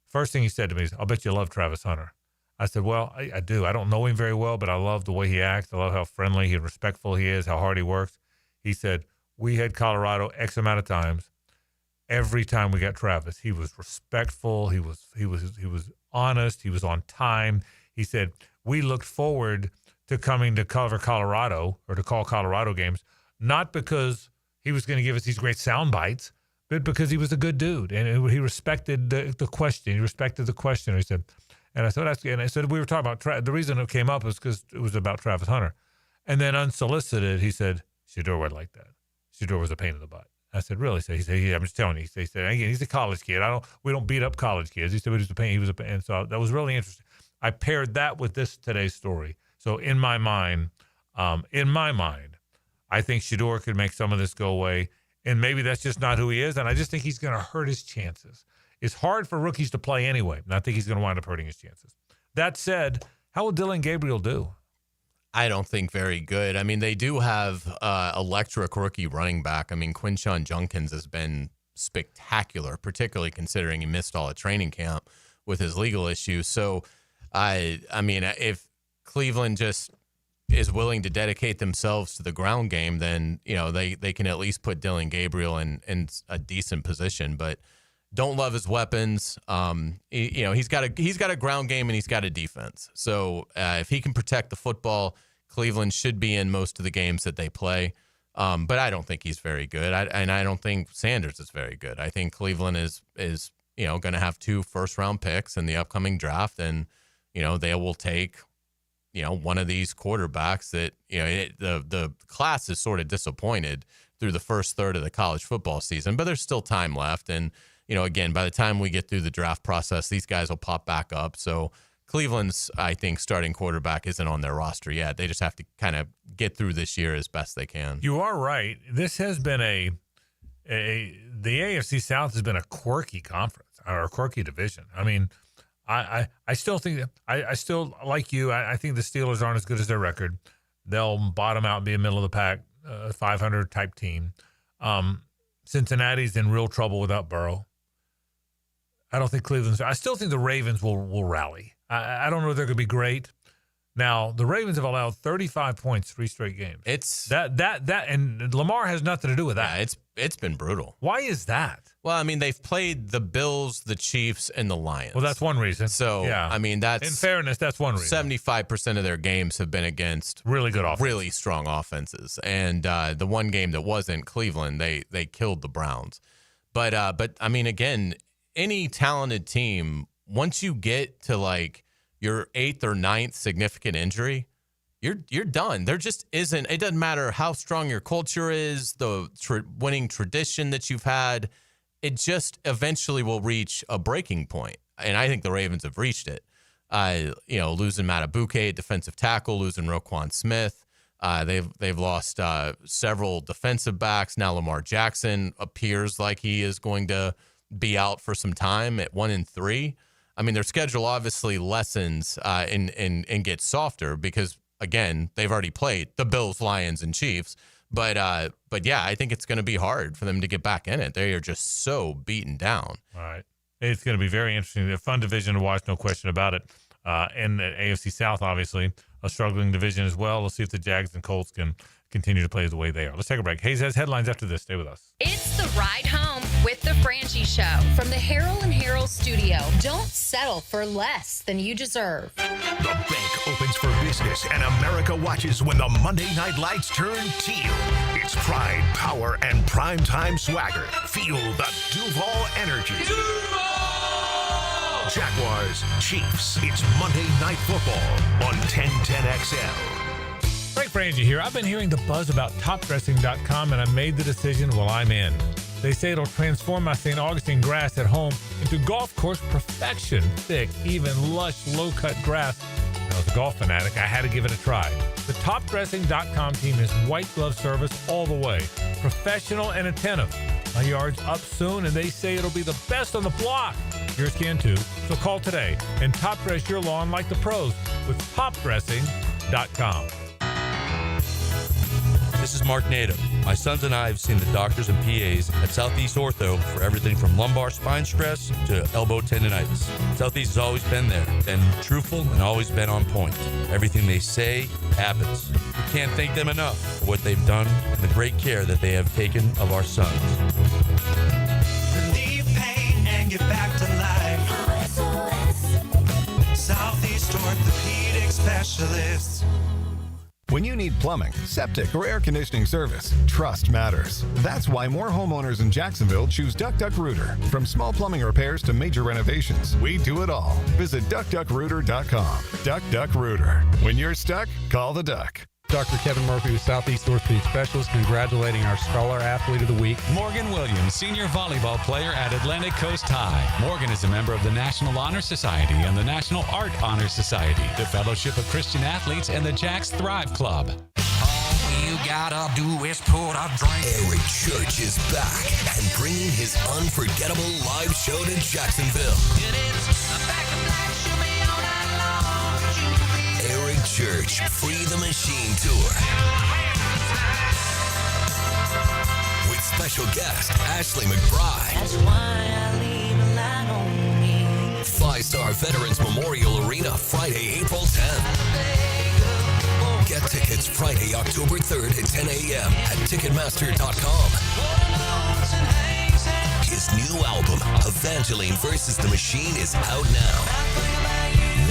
first thing he said to me is, I'll bet you love Travis Hunter. I said, well, I do. I don't know him very well, but I love the way he acts. I love how friendly and respectful he is, how hard he works. He said, we had Colorado X amount of times. Every time we got Travis, he was respectful. He was honest. He was on time. He said, we looked forward to coming to cover Colorado or to call Colorado games, not because he was going to give us these great sound bites, but because he was a good dude and he respected the question. He respected the questioner. He said, and I said, we were talking about the reason it came up was because it was about Travis Hunter. And then unsolicited, he said, Shedeur wasn't like that. Shedeur was a pain in the butt. I said, really? So he said, yeah, I'm just telling you. He said, again, he's a college kid. We don't beat up college kids. He said, but he was a pain. He was a pain. And so that was really interesting. I paired that with today's story. So in my mind, I think Shedeur could make some of this go away. And maybe that's just not who he is. And I just think he's going to hurt his chances. It's hard for rookies to play anyway. And I think he's going to wind up hurting his chances. That said, how will Dillon Gabriel do? I don't think very good. I mean, they do have electric rookie running back. I mean, Quinshon Judkins has been spectacular, particularly considering he missed all of training camp with his legal issues. So, I mean, if Cleveland just is willing to dedicate themselves to the ground game, then, they can at least put Dillon Gabriel in a decent position. But don't love his weapons. He's got a ground game and he's got a defense. So if he can protect the football, Cleveland should be in most of the games that they play. But I don't think he's very good. And I don't think Sanders is very good. I think Cleveland is going to have 2 first-round picks in the upcoming draft, and they will take one of these quarterbacks that the class is sort of disappointed through the first third of the college football season, but there's still time left. And again, by the time we get through the draft process, these guys will pop back up. So Cleveland's, I think, starting quarterback isn't on their roster yet. They just have to kind of get through this year as best they can. You are right. This has been the AFC South has been a quirky conference or a quirky division. I mean, I still think I still like you. I think the Steelers aren't as good as their record. They'll bottom out and be a middle of the pack, 500 type team. Cincinnati's in real trouble without Burrow. I don't think Cleveland's. I still think the Ravens will rally. I don't know if they're going to be great, Now, the Ravens have allowed 35 points 3 straight games. It's that and Lamar has nothing to do with that. Yeah, it's been brutal. Why is that? Well, I mean, they've played the Bills, the Chiefs, and the Lions. Well, that's one reason. So, yeah. I mean, that's in fairness, that's one reason. 75% of their games have been against really good offenses, really strong offenses. And the one game that wasn't Cleveland, they killed the Browns. But I mean, again, any talented team, once you get to like your 8th or 9th significant injury, you're done. There just isn't. It doesn't matter how strong your culture is, the winning tradition that you've had. It just eventually will reach a breaking point, and I think the Ravens have reached it. Losing Matabuke, defensive tackle, losing Roquan Smith. They've lost several defensive backs. Now Lamar Jackson appears like he is going to be out for some time at 1-3. I mean, their schedule obviously lessens and gets softer because, again, they've already played the Bills, Lions, and Chiefs. But yeah, I think it's going to be hard for them to get back in it. They are just so beaten down. All right. It's going to be very interesting. A fun division to watch, no question about it. And the AFC South, obviously, a struggling division as well. Let's see if the Jags and Colts can continue to play the way they are. Let's take a break. Hayes has headlines after this. Stay with us. It's the ride home with the Frangie Show from the Harrell and Harrell studio. Don't settle for less than you deserve. The bank opens for business and America watches when the Monday night lights turn teal. It's pride, power, and primetime swagger. Feel the Duval energy. Jaguars, Chiefs. It's Monday Night Football on 1010XL. Frank Frangie here. I've been hearing the buzz about topdressing.com, and I made the decision, well, I'm in. They say it'll transform my St. Augustine grass at home into golf course perfection. Thick, even, lush, low-cut grass. And as a golf fanatic, I had to give it a try. The topdressing.com team is white glove service all the way. Professional and attentive. My yard's up soon, and they say it'll be the best on the block. Yours can too. So call today and top dress your lawn like the pros with topdressing.com. This is Mark Nato. My sons and I have seen the doctors and PAs at Southeast Ortho for everything from lumbar spine stress to elbow tendonitis. Southeast has always been there, been truthful, and always been on point. Everything they say happens. We can't thank them enough for what they've done and the great care that they have taken of our sons. Relieve pain and get back to life. Southeast Orthopedic Specialists. When you need plumbing, septic, or air conditioning service, trust matters. That's why more homeowners in Jacksonville choose Duck Duck Rooter. From small plumbing repairs to major renovations, we do it all. Visit DuckDuckRooter.com. Duck Duck Rooter. When you're stuck, call the Duck. Dr. Kevin Murphy with Southeast Orthopedic Specialist, congratulating our Scholar Athlete of the Week, Morgan Williams, senior volleyball player at Atlantic Coast High. Morgan is a member of the National Honor Society and the National Art Honor Society, the Fellowship of Christian Athletes, and the Jacks Thrive Club. All you gotta do is put a drink. Eric Church is back and bringing his unforgettable live show to Jacksonville. It is a back of black, she'll be all night long. Eric Church, Free the Machine Tour. With special guest Ashley McBride. That's why I leave a light on me. 5-Star Veterans Memorial Arena, Friday, April 10th. Get tickets Friday, October 3rd at 10 a.m. at Ticketmaster.com. His new album, Evangeline vs. the Machine, is out now.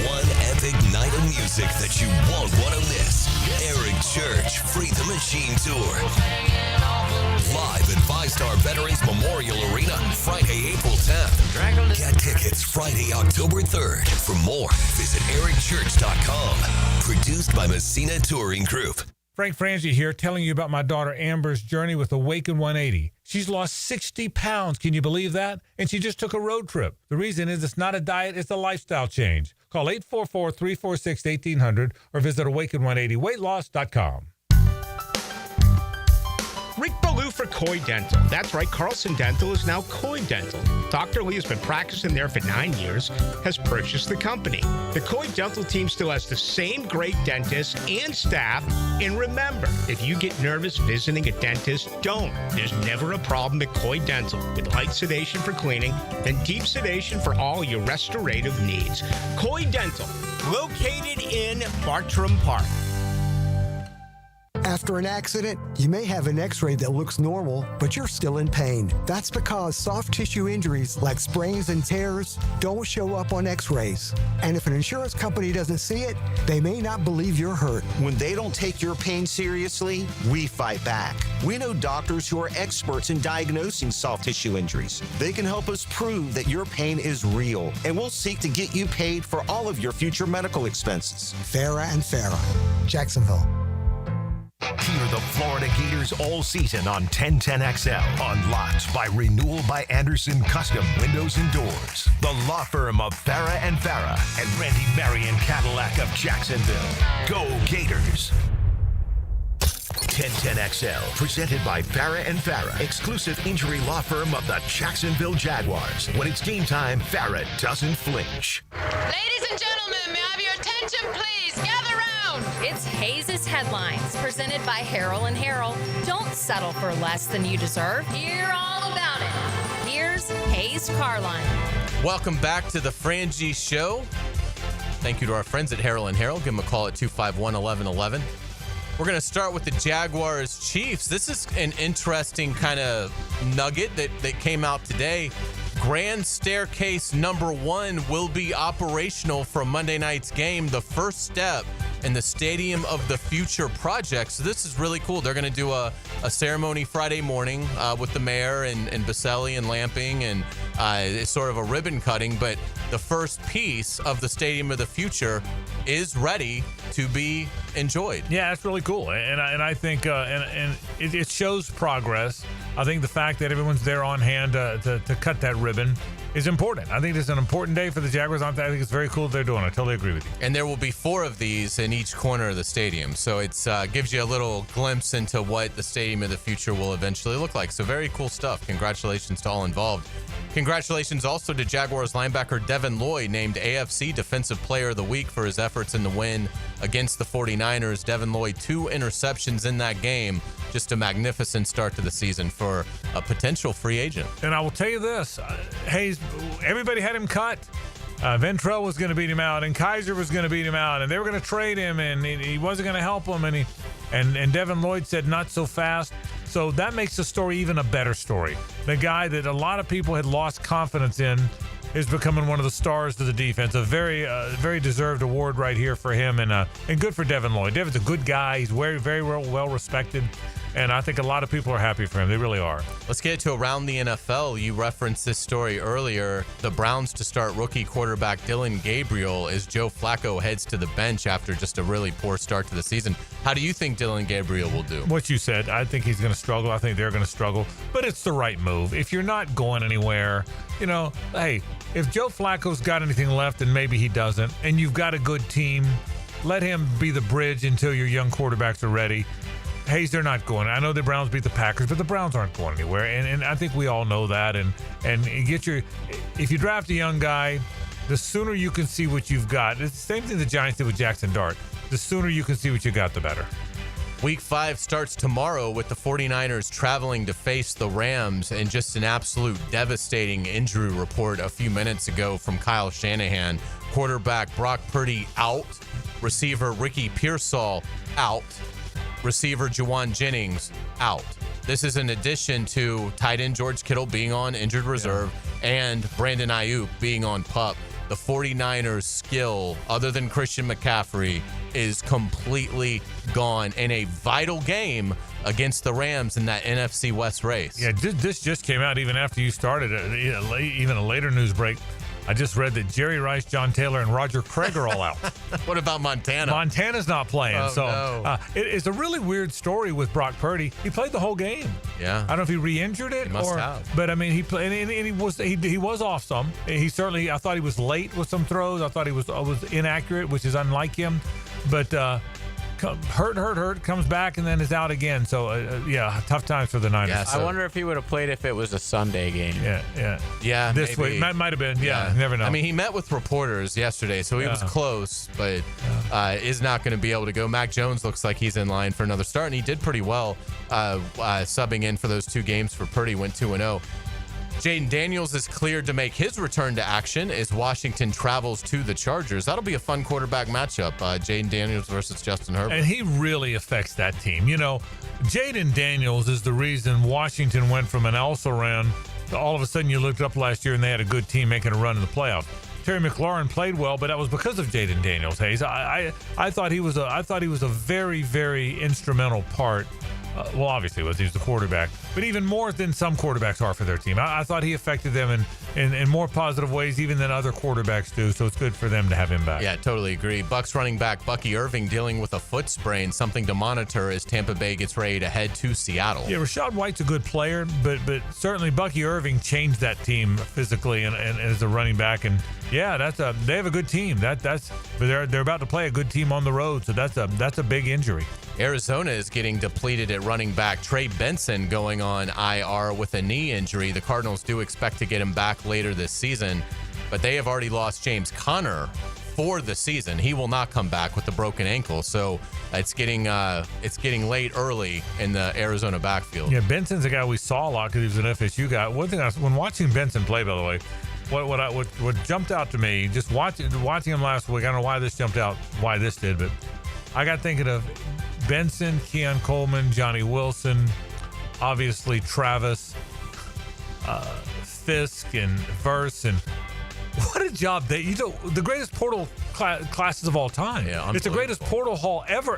One epic night of music that you won't want to miss. Eric Church, Free the Machine Tour. Live at 5-Star Veterans Memorial Arena, Friday, April 10th. Get tickets Friday, October 3rd. For more, visit ericchurch.com. Produced by Messina Touring Group. Frank Frangie here, telling you about my daughter Amber's journey with Awaken 180. She's lost 60 pounds. Can you believe that? And she just took a road trip. The reason is it's not a diet, it's a lifestyle change. Call 844-346-1800 or visit awaken180weightloss.com. Rick Ballou for Coy Dental. That's right, Carlson Dental is now Coy Dental. Dr. Lee has been practicing there for 9 years, has purchased the company. The Coy Dental team still has the same great dentists and staff. And remember, if you get nervous visiting a dentist, don't. There's never a problem at Coy Dental with light sedation for cleaning and deep sedation for all your restorative needs. Coy Dental, located in Bartram Park. After an accident, you may have an x-ray that looks normal, but you're still in pain. That's because soft tissue injuries like sprains and tears don't show up on x-rays. And if an insurance company doesn't see it, they may not believe you're hurt. When they don't take your pain seriously, we fight back. We know doctors who are experts in diagnosing soft tissue injuries. They can help us prove that your pain is real, and we'll seek to get you paid for all of your future medical expenses. Farah and Farah, Jacksonville. Hear the Florida Gators all season on 1010XL. Unlocked by Renewal by Anderson Custom Windows and Doors. The law firm of Farah and Farah and Randy Marion Cadillac of Jacksonville. Go Gators! 1010XL, presented by Farah and Farah, exclusive injury law firm of the Jacksonville Jaguars. When it's game time, Farah doesn't flinch. Ladies and gentlemen, may I have your attention, please? Gather round. It's Hayes' Headlines, presented by Harrell and Harrell. Don't settle for less than you deserve. Hear all about it. Here's Hayes Carline. Welcome back to the Frangie Show. Thank you to our friends at Harrell and Harrell. Give them a call at 251-1111. We're going to start with the Jaguars Chiefs. This is an interesting kind of nugget that came out today. Grand Staircase number 1 will be operational for Monday night's game, the first step in the Stadium of the Future project. So this is really cool. They're going to do a ceremony Friday morning with the mayor and Baselli and Lamping, and it's sort of a ribbon cutting, but the first piece of the Stadium of the Future is ready to be enjoyed. Yeah, that's really cool. And I think it shows progress. I think the fact that everyone's there on hand to cut that ribbon is important. I think it's an important day for the Jaguars. I think it's very cool they're doing. I totally agree with you. And there will be 4 of these in each corner of the stadium. So it gives you a little glimpse into what the Stadium of the Future will eventually look like. So very cool stuff. Congratulations to all involved. Congratulations also to Jaguars linebacker Devin Lloyd, named AFC Defensive Player of the Week for his efforts in the win against the 49ers. Devin Lloyd, 2 interceptions in that game. Just a magnificent start to the season for a potential free agent. And I will tell you this, Hayes, everybody had him cut. Ventrell was going to beat him out, and Kaiser was going to beat him out, and they were going to trade him, and he wasn't going to help him, and Devin Lloyd said, not so fast. So that makes the story even a better story. The guy that a lot of people had lost confidence in is becoming one of the stars of the defense. A very deserved award right here for him, and good for Devin Lloyd. Devin's a good guy. He's very well respected. And I think a lot of people are happy for him. They really are. Let's get to around the NFL. You referenced this story earlier. The Browns to start rookie quarterback Dillon Gabriel as Joe Flacco heads to the bench after just a really poor start to the season. How do you think Dillon Gabriel will do? What you said. I think he's going to struggle. I think they're going to struggle. But it's the right move. If you're not going anywhere, hey, if Joe Flacco's got anything left, and maybe he doesn't, and you've got a good team, let him be the bridge until your young quarterbacks are ready. Hayes, they're not going. I know the Browns beat the Packers, but the Browns aren't going anywhere, and I think we all know that. And if you draft a young guy, the sooner you can see what you've got. It's the same thing the Giants did with Jackson Dart. The sooner you can see what you got, the better. Week 5 starts tomorrow with the 49ers traveling to face the Rams, and just an absolute devastating injury report a few minutes ago from Kyle Shanahan. Quarterback Brock Purdy out. Receiver Ricky Pearsall out. Receiver Juwan Jennings out. This is in addition to tight end George Kittle being on injured reserve and Brandon Ayuk being on PUP. The 49ers' skill, other than Christian McCaffrey, is completely gone in a vital game against the Rams in that NFC West race. Yeah, this just came out even after you started, even a later news break. I just read that Jerry Rice, John Taylor, and Roger Craig are all out. What about Montana? Montana's not playing. It's a really weird story with Brock Purdy. He played the whole game. Yeah. I don't know if he re-injured it. He must have. But, I mean, he played, and he was off some. I thought he was late with some throws. I thought he was inaccurate, which is unlike him. But hurt, comes back, and then is out again. So, tough times for the Niners. Yeah, I wonder if he would have played if it was a Sunday game. Yeah, this maybe. week might have been. Yeah, never know. I mean, he met with reporters yesterday, so he was close, but is not going to be able to go. Mac Jones looks like he's in line for another start, and he did pretty well subbing in for those 2 games for Purdy, went 2-0. Jaden Daniels is cleared to make his return to action as Washington travels to the Chargers. That'll be a fun quarterback matchup, Jaden Daniels versus Justin Herbert. And he really affects that team. You know, Jaden Daniels is the reason Washington went from an also-ran to all of a sudden you looked up last year and they had a good team making a run in the playoffs. Terry McLaurin played well, but that was because of Jaden Daniels, Hayes. I thought he was a very, very instrumental part. Well, obviously, he was the quarterback, but even more than some quarterbacks are for their team. I thought he affected them in more positive ways even than other quarterbacks do, so it's good for them to have him back. Yeah, totally agree. Bucs running back Bucky Irving dealing with a foot sprain, something to monitor as Tampa Bay gets ready to head to Seattle. Yeah, Rachaad White's a good player, but certainly Bucky Irving changed that team physically and as a running back, and yeah, they have a good team. But they're about to play a good team on the road, so that's a big injury. Arizona is getting depleted at running back. Trey Benson going on IR with a knee injury. The Cardinals do expect to get him back later this season, but they have already lost James Conner for the season. He will not come back with the broken ankle, so it's getting late early in the Arizona backfield. Yeah, Benson's a guy we saw a lot because he was an FSU guy. One thing when watching Benson play, by the way, what jumped out to me just watching him last week. I don't know why this jumped out, why this did, but I got thinking of Benson, Keon Coleman, Johnny Wilson, obviously Travis, Fisk, and Verse, and what a job the greatest portal classes of all time. Yeah, it's the greatest portal haul ever,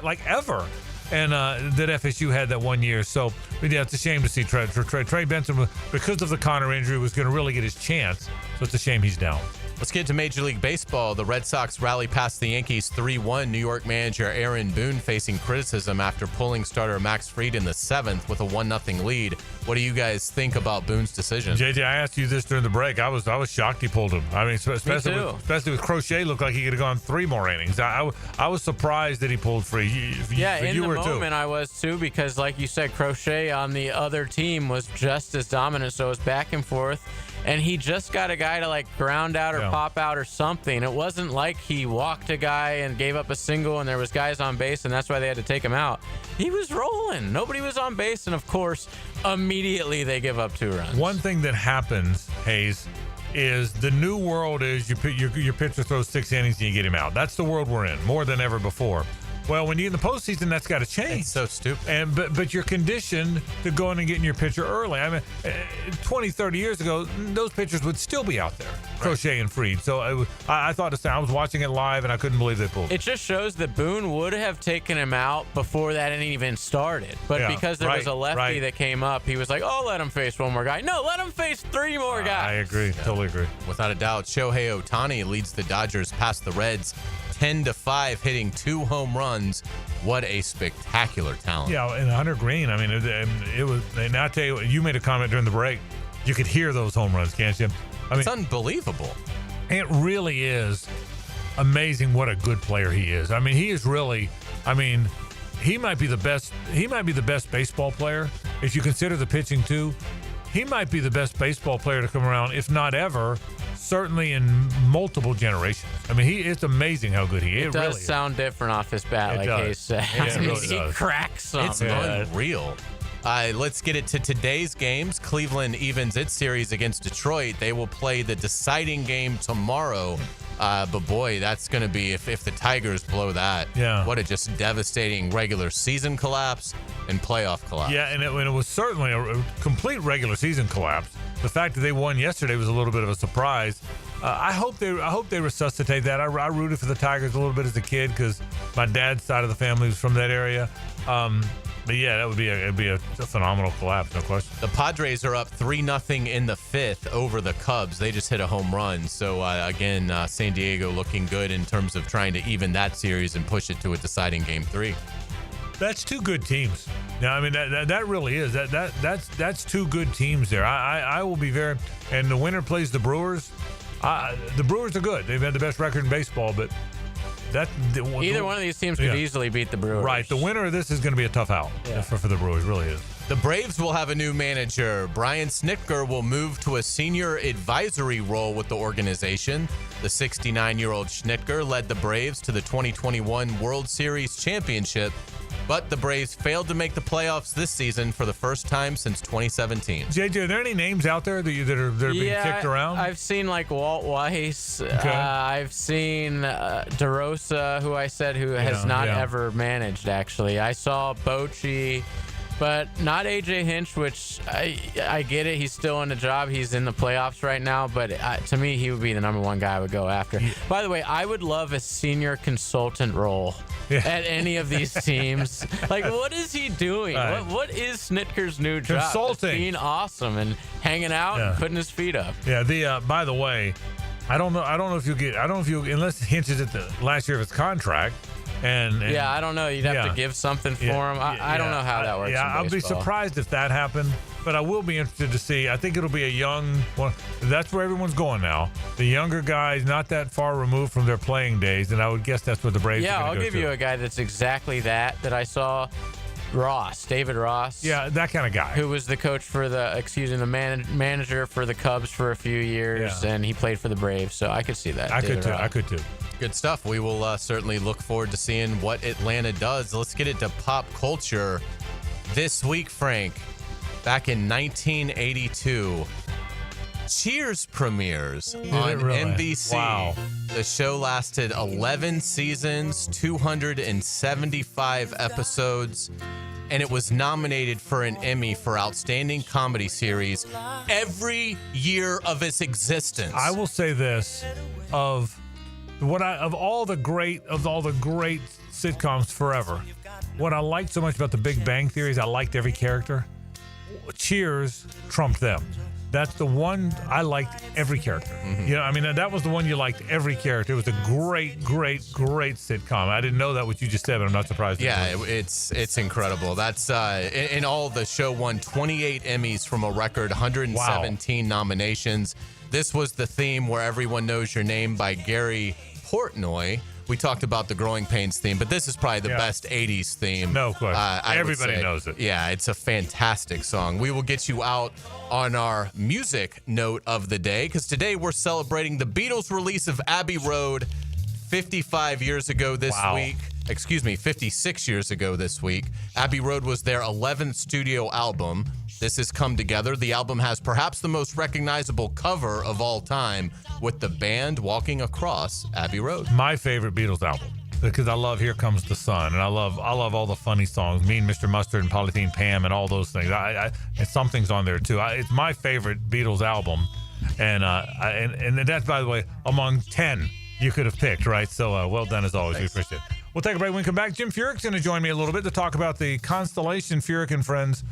and that FSU had that 1 year. So, but yeah, it's a shame to see Trey Benson, because of the Conner injury, was going to really get his chance. So it's a shame he's down. Let's get to Major League Baseball. The Red Sox rally past the Yankees 3-1. New York manager Aaron Boone facing criticism after pulling starter Max Fried in the 7th with a 1-0 lead. What do you guys think about Boone's decision? JJ, I asked you this during the break. I was shocked he pulled him. I mean, especially with Crochet, looked like he could have gone 3 more innings. I was surprised that he pulled Fried. In the moment I was too, because like you said, Crochet on the other team was just as dominant, so it was back and forth. And he just got a guy to ground out or pop out or something. It wasn't like he walked a guy and gave up a single and there was guys on base and that's why they had to take him out. He was rolling. Nobody was on base. And, of course, immediately they give up 2 runs. One thing that happens, Hayes, is the new world is your pitcher throws 6 innings and you get him out. That's the world we're in, more than ever before. Well, when you're in the postseason, that's got to change. It's so stupid. But you're conditioned to go in and getting your pitcher early. I mean, 20, 30 years ago, those pitchers would still be out there, Crochet and Fried. So I thought I was watching it live, and I couldn't believe they pulled it. It just shows that Boone would have taken him out before that inning even started. But because there was a lefty that came up, he was like, oh, let him face 1 more guy. No, let him face 3 more guys. I agree. Totally agree. Without a doubt, Shohei Ohtani leads the Dodgers past the Reds 10-5, hitting 2 home runs. What a spectacular talent. Yeah, and Hunter Green, I mean, it was, and I'll tell you made a comment during the break. You could hear those home runs, can't you? It's unbelievable. It really is amazing what a good player he is. I mean, he is really, he might be the best baseball player. If you consider the pitching too, he might be the best baseball player to come around, if not ever, certainly in multiple generations. I mean, it's amazing how good he is. It does really sound different off his bat, like Hayes said. He cracks something. It's unreal. Let's get it to today's games. Cleveland evens its series against Detroit. They will play the deciding game tomorrow. But boy, that's going to be, if the Tigers blow that, what a just devastating regular season collapse and playoff collapse. Yeah, and it was certainly a complete regular season collapse. The fact that they won yesterday was a little bit of a surprise. I hope they resuscitate that. I rooted for the Tigers a little bit as a kid because my dad's side of the family was from that area. But yeah, it'd be a phenomenal collapse, no question. The Padres are up 3-0 in the 5th over the Cubs. They just hit a home run. So again, San Diego looking good in terms of trying to even that series and push it to a deciding Game 3. That's 2 good teams. Now, I mean, that really is. That's 2 good teams there. I will be very. And the winner plays the Brewers. The Brewers are good. They've had the best record in baseball, but Either one of these teams could easily beat the Brewers. Right. The winner of this is going to be a tough out for the Brewers. Really is. The Braves will have a new manager. Brian Snitker will move to a senior advisory role with the organization. The 69-year-old Snitker led the Braves to the 2021 World Series championship, but the Braves failed to make the playoffs this season for the first time since 2017. JJ, are there any names out there that are being kicked around? I've seen like Walt Weiss. Okay. I've seen DeRosa, who has not ever managed, actually. I saw Bochy. But not A.J. Hinch, which I get it. He's still in the job. He's in the playoffs right now. But to me, he would be the number one guy I would go after. Yeah. By the way, I would love a senior consultant role at any of these teams. Like, what is he doing? Right. What is Snitker's new job? Consulting. Just being awesome and hanging out and putting his feet up. Yeah. By the way, I don't know if unless Hinch is at the last year of his contract. And I don't know. You'd have to give something for him. I don't know how that works. Yeah, I'll be surprised if that happened, but I will be interested to see. I think it'll be a young one. That's where everyone's going now. The younger guys, not that far removed from their playing days, and I would guess that's where the Braves. Yeah, are I'll give you a guy that's exactly that I saw. David Ross. Yeah, that kind of guy. Who was the coach for the manager for the Cubs for a few years, and he played for the Braves. So I could see that. I could too. Good stuff. We will certainly look forward to seeing what Atlanta does. Let's get into pop culture. This week, Frank, back in 1982, Cheers premieres on NBC. Wow. The show lasted 11 seasons, 275 episodes, and it was nominated for an Emmy for Outstanding Comedy Series every year of its existence. I will say this, of all the great sitcoms forever, what I liked so much about The Big Bang Theory is I liked every character. Cheers trumped them. That's the one I liked every character. Mm-hmm. You know, I mean, that was the one you liked every character. It was a great sitcom. I didn't know that what you just said, but I'm not surprised. Yeah, it's incredible. That's in all, the show won 28 Emmys from a record 117 nominations. This was the theme Where Everyone Knows Your Name by Gary Portnoy. We talked about the Growing Pains theme, but this is probably the best 80s theme. No question. Everybody knows it. Yeah, it's a fantastic song. We will get you out on our music note of the day, because today we're celebrating the Beatles' release of Abbey Road 55 years ago this week. 56 years ago this week. Abbey Road was their 11th studio album. This has come together. The album has perhaps the most recognizable cover of all time, with the band walking across Abbey Road. My favorite Beatles album, because I love Here Comes the Sun, and I love all the funny songs, Me and Mr. Mustard and Polythene Pam and all those things. And something's on there too. It's my favorite Beatles album, and that's, by the way, among 10 you could have picked, right? So well done as always. Thanks. We appreciate it. We'll take a break when we come back. Jim Furyk's going to join me a little bit to talk about the Constellation Furyk and Friends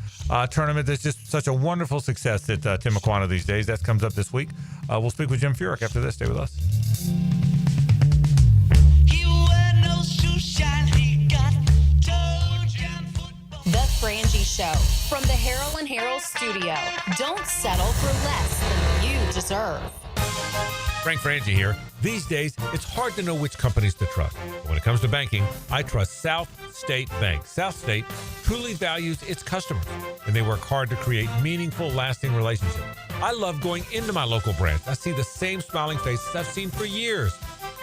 tournament. That's just such a wonderful success at Tim McQuana these days. That comes up this week. We'll speak with Jim Furyk after this. Stay with us. The Frangie Show from the Harold and Harold studio. Don't settle for less than you deserve. Frank Frangie here. These days, it's hard to know which companies to trust. When it comes to banking, I trust South State Bank. South State truly values its customers, and they work hard to create meaningful, lasting relationships. I love going into my local branch. I see the same smiling faces I've seen for years.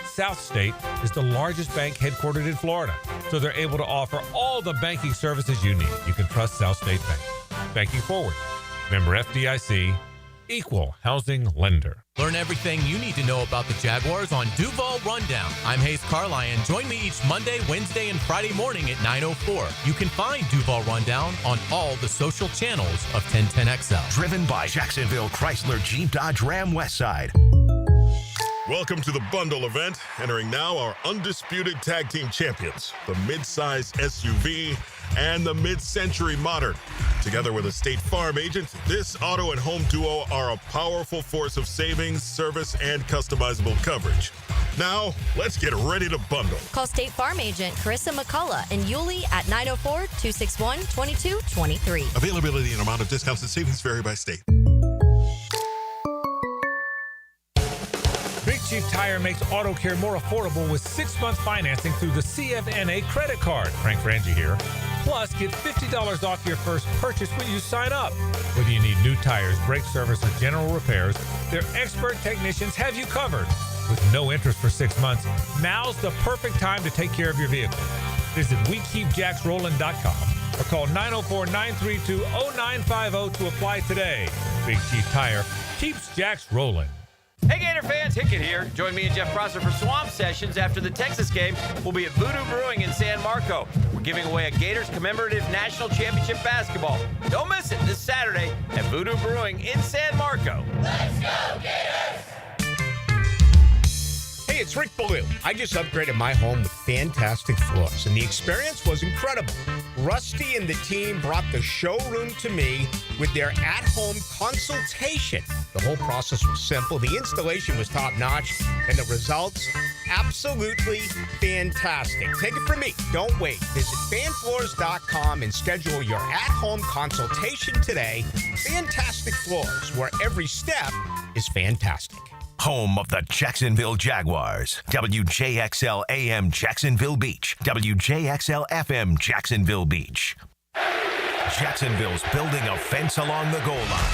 South State is the largest bank headquartered in Florida, so they're able to offer all the banking services you need. You can trust South State Bank. Banking forward. Member FDIC. Equal housing lender. Learn everything you need to know about the Jaguars on Duval Rundown. I'm Hayes Carlyon. Join me each Monday, Wednesday, and Friday morning at 9:04. You can find Duval Rundown on all the social channels of 1010XL. Driven by Jacksonville Chrysler Jeep Dodge Ram Westside. Welcome to the bundle event. Entering now our undisputed tag team champions, the mid-size SUV and the mid-century modern. Together with a State Farm agent, this auto and home duo are a powerful force of savings, service, and customizable coverage. Now, let's get ready to bundle. Call State Farm agent Carissa McCullough and Yulee at 904-261-2223. Availability and amount of discounts and savings vary by state. Big Chief Tire makes auto care more affordable with 6-month financing through the CFNA credit card. Frank Frangie here. Plus, get $50 off your first purchase when you sign up. Whether you need new tires, brake service, or general repairs, their expert technicians have you covered. With no interest for 6 months, now's the perfect time to take care of your vehicle. Visit WeKeepJacksRollin.com or call 904-932-0950 to apply today. Big Chief Tire keeps Jacks rolling. Hey Gator fans, Hickett here. Join me and Jeff Prosser for Swamp Sessions after the Texas game. We'll be at Voodoo Brewing in San Marco. We're giving away a Gators commemorative national championship basketball. Don't miss it this Saturday at Voodoo Brewing in San Marco. Let's go, Gators! Hey, it's Rick Ballou. I just upgraded my home with fantastic floors, and the experience was incredible. Rusty and the team brought the showroom to me with their at-home consultation. The whole process was simple, the installation was top-notch, and the results, absolutely fantastic. Take it from me. Don't wait. Visit fanfloors.com and schedule your at-home consultation today. Fantastic Floors, where every step is fantastic. Home of the Jacksonville Jaguars. WJXL AM Jacksonville Beach. WJXL FM Jacksonville Beach. Jacksonville's building a fence along the goal line.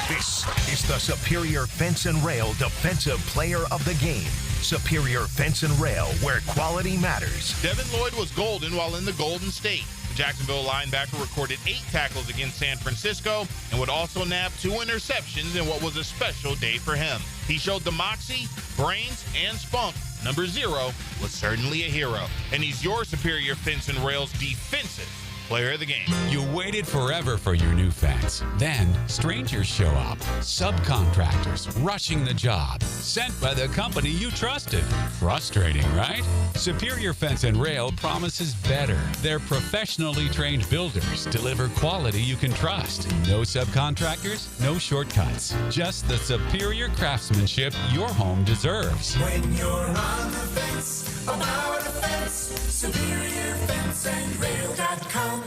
This is the Superior Fence and Rail Defensive Player of the Game. Superior Fence and Rail, where quality matters. Devin Lloyd was golden while in the Golden State. The Jacksonville linebacker recorded 8 tackles against San Francisco and would also nab 2 interceptions in what was a special day for him. He showed the moxie, brains, and spunk. Number 0 was certainly a hero, and he's your Superior Fence and Rail's defensive player of the game. You waited forever for your new fence. Then strangers show up. Subcontractors rushing the job. Sent by the company you trusted. Frustrating, right? Superior Fence and Rail promises better. They're professionally trained builders. Deliver quality you can trust. No subcontractors, no shortcuts. Just the superior craftsmanship your home deserves. When you're on the fence, about a fence, SuperiorFenceandRail.com.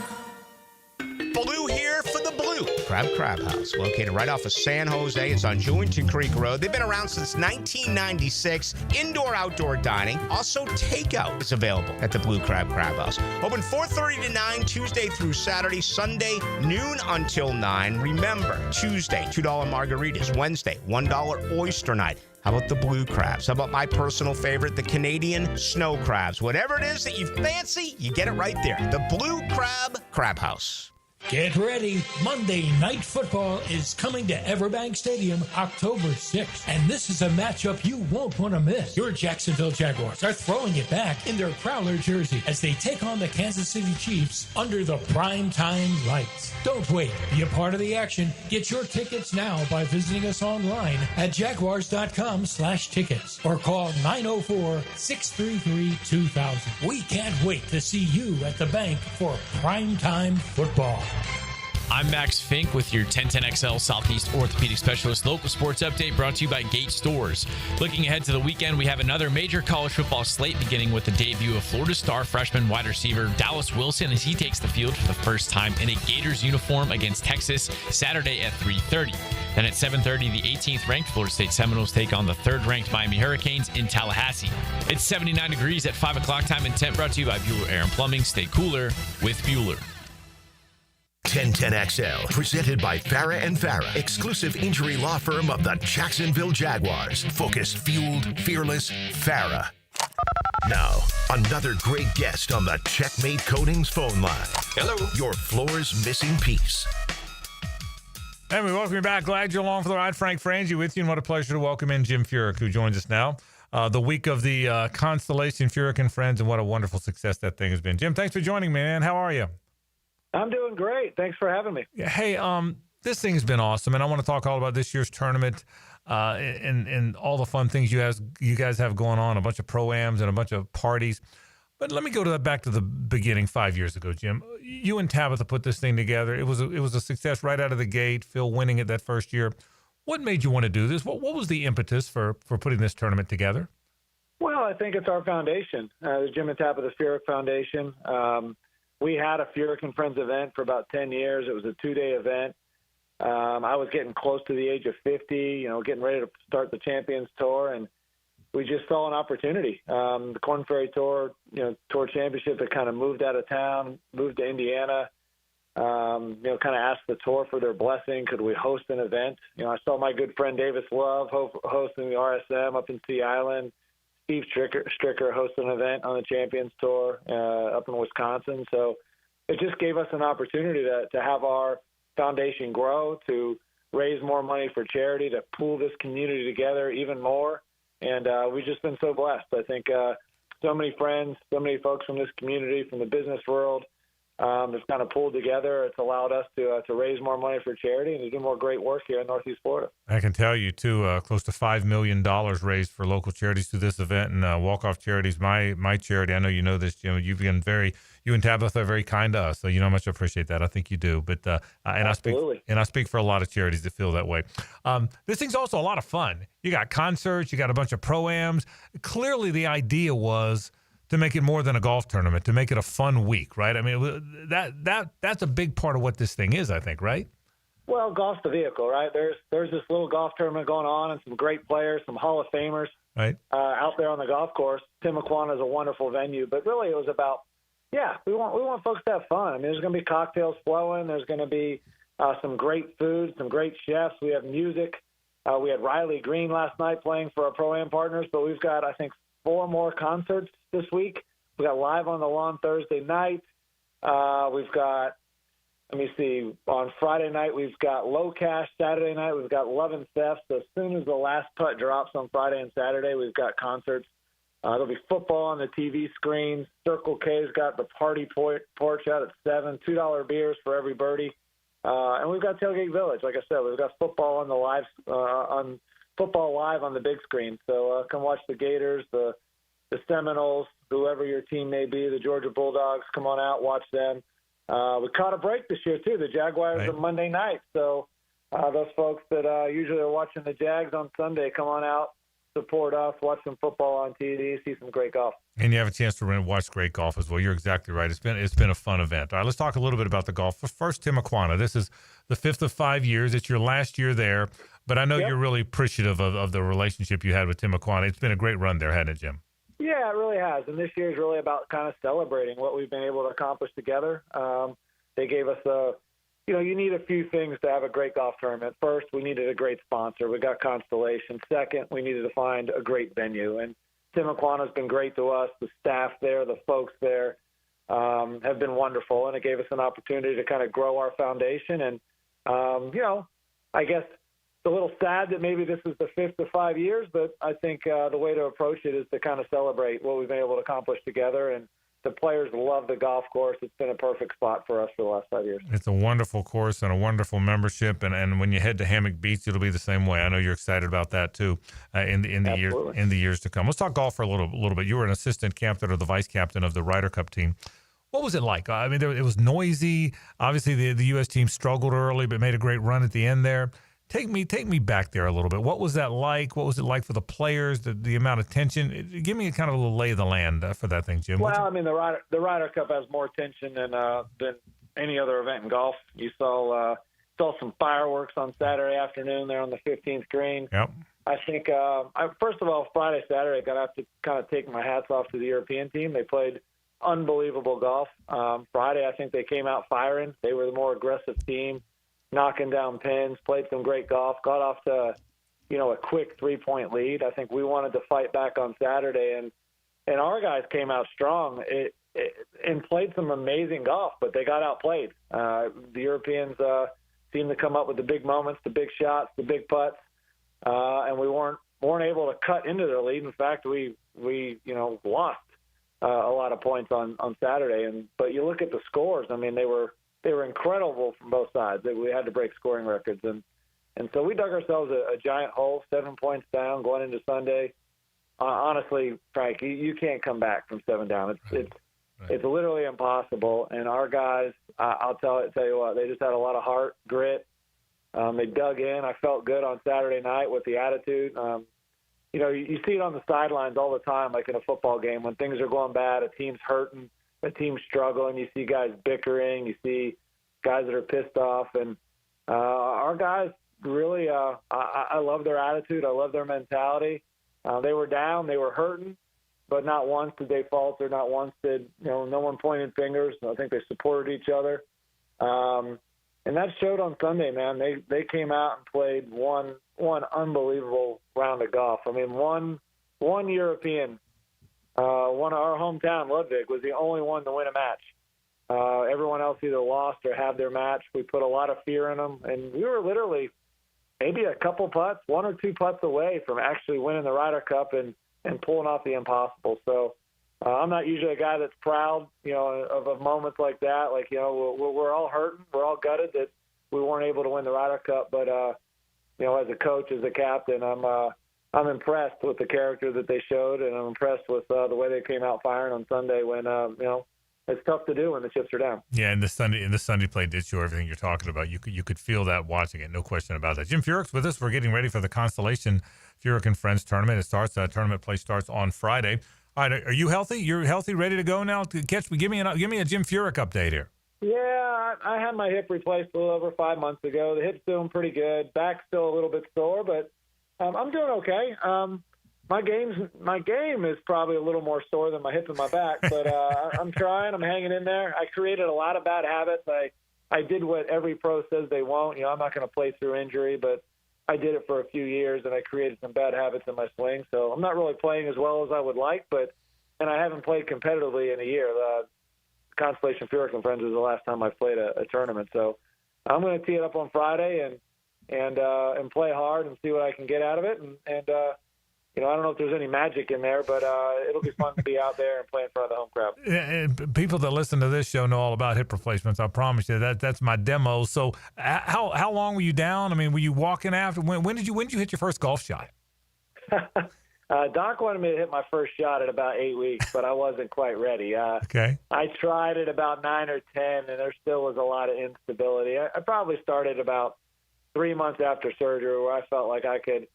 Ballou here for the Blue Crab House, located right off of San Jose. It's on Jewington Creek Road. They've been around since 1996. Indoor-outdoor dining. Also, takeout is available at the Blue Crab House. Open 4:30 to 9, Tuesday through Saturday. Sunday, noon until 9. Remember, Tuesday, $2 margaritas. Wednesday, $1 oyster night. How about the blue crabs? How about my personal favorite, the Canadian snow crabs? Whatever it is that you fancy, you get it right there. The Blue Crab House. Get ready. Monday Night Football is coming to Everbank Stadium October 6th. And this is a matchup you won't want to miss. Your Jacksonville Jaguars are throwing it back in their Prowler jersey as they take on the Kansas City Chiefs under the primetime lights. Don't wait. Be a part of the action. Get your tickets now by visiting us online at jaguars.com/tickets or call 904-633-2000. We can't wait to see you at the bank for primetime football. I'm Max Fink with your 1010XL Southeast Orthopedic Specialist local sports update brought to you by Gate Stores. Looking ahead to the weekend, we have another major college football slate beginning with the debut of Florida star freshman wide receiver Dallas Wilson as he takes the field for the first time in a Gators uniform against Texas Saturday at 3:30. Then at 7:30, the 18th ranked Florida State Seminoles take on the 3rd ranked Miami Hurricanes in Tallahassee. It's 79 degrees at 5 o'clock time in Tent, brought to you by Bueller Air and Plumbing. Stay cooler with Bueller. 1010XL, presented by Farah and Farah, exclusive injury law firm of the Jacksonville Jaguars. Focused, fueled, fearless, Farah. Now, another great guest on the Checkmate Coatings phone line. Hello. Your floor's missing piece. And we welcome you back. Glad you're along for the ride. Frank Frangie with you, and what a pleasure to welcome in Jim Furyk, who joins us now. The week of the Constellation Furyk and Friends, and what a wonderful success that thing has been. Jim, thanks for joining me, man. How are you? I'm doing great. Thanks for having me. Hey, this thing's been awesome, and I want to talk all about this year's tournament and all the fun things you guys have going on, a bunch of pro-ams and a bunch of parties. But let me go back to the beginning 5 years ago, Jim. You and Tabitha put this thing together. It was a success right out of the gate, Phil winning it that first year. What made you want to do this? What was the impetus for putting this tournament together? Well, I think it's our foundation, the Jim and Tabitha Furyk Foundation. We had a Furyk and Friends event for about 10 years. It was a 2-day event. I was getting close to the age of 50, getting ready to start the Champions Tour. And we just saw an opportunity. The Korn Ferry Tour, Tour Championship that kind of moved out of town, moved to Indiana. Kind of asked the tour for their blessing. Could we host an event? I saw my good friend Davis Love hosting the RSM up in Sea Island. Steve Stricker hosted an event on the Champions Tour up in Wisconsin. So it just gave us an opportunity to have our foundation grow, to raise more money for charity, to pull this community together even more. And we've just been so blessed. I think so many friends, so many folks from this community, from the business world, have kind of pulled together. It's allowed us to raise more money for charity and to do more great work here in Northeast Florida. I can tell you, too, close to $5 million raised for local charities through this event. And Walk-Off Charities, my charity, I know you know this, Jim. You've been you and Tabitha are very kind to us, so you know how much I appreciate that. I think you do. But I speak for a lot of charities that feel that way. This thing's also a lot of fun. You got concerts, you got a bunch of pro-ams. Clearly, the idea was to make it more than a golf tournament, to make it a fun week, right? I mean, that's a big part of what this thing is, I think, right? Well, golf's the vehicle, right? There's this little golf tournament going on and some great players, some Hall of Famers right out there on the golf course. Timuquana is a wonderful venue, but really it was about, we want folks to have fun. I mean, there's going to be cocktails flowing. There's going to be some great food, some great chefs. We have music. We had Riley Green last night playing for our Pro-Am partners, but we've got, I think, 4 more concerts this week. We got Live on the Lawn Thursday night. We've got, on Friday night, we've got Low Cash. Saturday night, we've got Love and Theft. So as soon as the last putt drops on Friday and Saturday, we've got concerts. There'll be football on the TV screens. Circle K's got the party porch out at 7, $2 beers for every birdie. And we've got Tailgate Village. Like I said, we've got football on the live, on football live on the big screen. So come watch the Gators, the Seminoles, whoever your team may be, the Georgia Bulldogs. Come on out, watch them. We caught a break this year, too. The Jaguars are Monday night. So those folks that usually are watching the Jags on Sunday, come on out, support us, watch some football on TV, see some great golf. And you have a chance to watch great golf as well. You're exactly right. It's been a fun event. All right, let's talk a little bit about the golf. First, Timuquana. This is the 5th of 5 years. It's your last year there, but I know you're really appreciative of the relationship you had with Timuquana. It's been a great run there, hasn't it, Jim? Yeah, it really has. And this year is really about kind of celebrating what we've been able to accomplish together. They gave us you need a few things to have a great golf tournament. First, we needed a great sponsor. We got Constellation. Second, we needed to find a great venue. And Timuquana has been great to us. The staff there, the folks there have been wonderful. And it gave us an opportunity to kind of grow our foundation. And, I guess it's a little sad that maybe this is the 5th of 5 years, but I think the way to approach it is to kind of celebrate what we've been able to accomplish together. And the players love the golf course. It's been a perfect spot for us for the last 5 years. It's a wonderful course and a wonderful membership. And when you head to Hammock Beach, it'll be the same way. I know you're excited about that too in the years to come. Let's talk golf for a little bit. You were an assistant captain or the vice captain of the Ryder Cup team. What was it like? I mean, it was noisy. Obviously, the U.S. team struggled early, but made a great run at the end there. Take me back there a little bit. What was that like? What was it like for the players? The amount of tension. Give me a kind of a little lay of the land for that thing, Jim. Well, the Ryder Cup has more tension than any other event in golf. You saw some fireworks on Saturday afternoon there on the 15th green. Yep. I think first of all, Friday, Saturday, I got to have to kind of take my hats off to the European team. They played unbelievable golf. Friday, I think they came out firing. They were the more aggressive team, knocking down pins, played some great golf, got off to, a quick 3-point lead. I think we wanted to fight back on Saturday, and our guys came out strong and played some amazing golf, but they got outplayed. The Europeans seemed to come up with the big moments, the big shots, the big putts, and we weren't able to cut into their lead. In fact, we lost a lot of points on Saturday. But you look at the scores. I mean, they were incredible from both sides. We had to break scoring records, and so we dug ourselves a giant hole, 7 points down going into Sunday. Honestly, Frank, you can't come back from 7 down. It's literally impossible. And our guys, I'll tell you what, they just had a lot of heart, grit. They dug in. I felt good on Saturday night with the attitude. You see it on the sidelines all the time, like in a football game. When things are going bad, a team's hurting, a team's struggling, you see guys bickering, you see guys that are pissed off. And our guys really, I love their attitude. I love their mentality. They were down, they were hurting, but not once did they falter, not once did, no one pointed fingers. I think they supported each other. And that showed on Sunday, man. They came out and played one unbelievable round of golf. I mean, one European, one of our hometown, Ludwig, was the only one to win a match. Everyone else either lost or had their match. We put a lot of fear in them, and we were literally maybe a couple putts, 1 or 2 putts away from actually winning the Ryder Cup and pulling off the impossible. So I'm not usually a guy that's proud, of moments like that. Like, we're all hurting. We're all gutted that we weren't able to win the Ryder Cup. But, as a coach, as a captain, I'm impressed with the character that they showed, and I'm impressed with the way they came out firing on Sunday when, it's tough to do when the chips are down. Yeah, and the Sunday play did show everything you're talking about. You could feel that watching it, no question about that. Jim Furyk's with us. We're getting ready for the Constellation Furyk and Friends tournament. It starts. Tournament play starts on Friday. All right, are you healthy? You're healthy, ready to go now? Give me a Jim Furyk update here. Yeah, I had my hip replaced a little over 5 months ago. The hip's doing pretty good. Back's still a little bit sore, but I'm doing okay. My game is probably a little more sore than my hip and my back, but I'm trying. I'm hanging in there. I created a lot of bad habits. I did what every pro says they won't. I'm not going to play through injury, but I did it for a few years, and I created some bad habits in my swing. So I'm not really playing as well as I would like, and I haven't played competitively in a year. Constellation Furyk and Friends was the last time I played a tournament. So I'm going to tee it up on Friday and play hard and see what I can get out of it. And I don't know if there's any magic in there, but it'll be fun to be out there and play in front of the home crowd. And people that listen to this show know all about hip replacements. I promise you that's my demo. So how long were you down? I mean, were you walking after? When did you hit your first golf shot? Doc wanted me to hit my first shot at about 8 weeks, but I wasn't quite ready. Okay. I tried at about 9 or 10, and there still was a lot of instability. I probably started about 3 months after surgery where I felt like I could,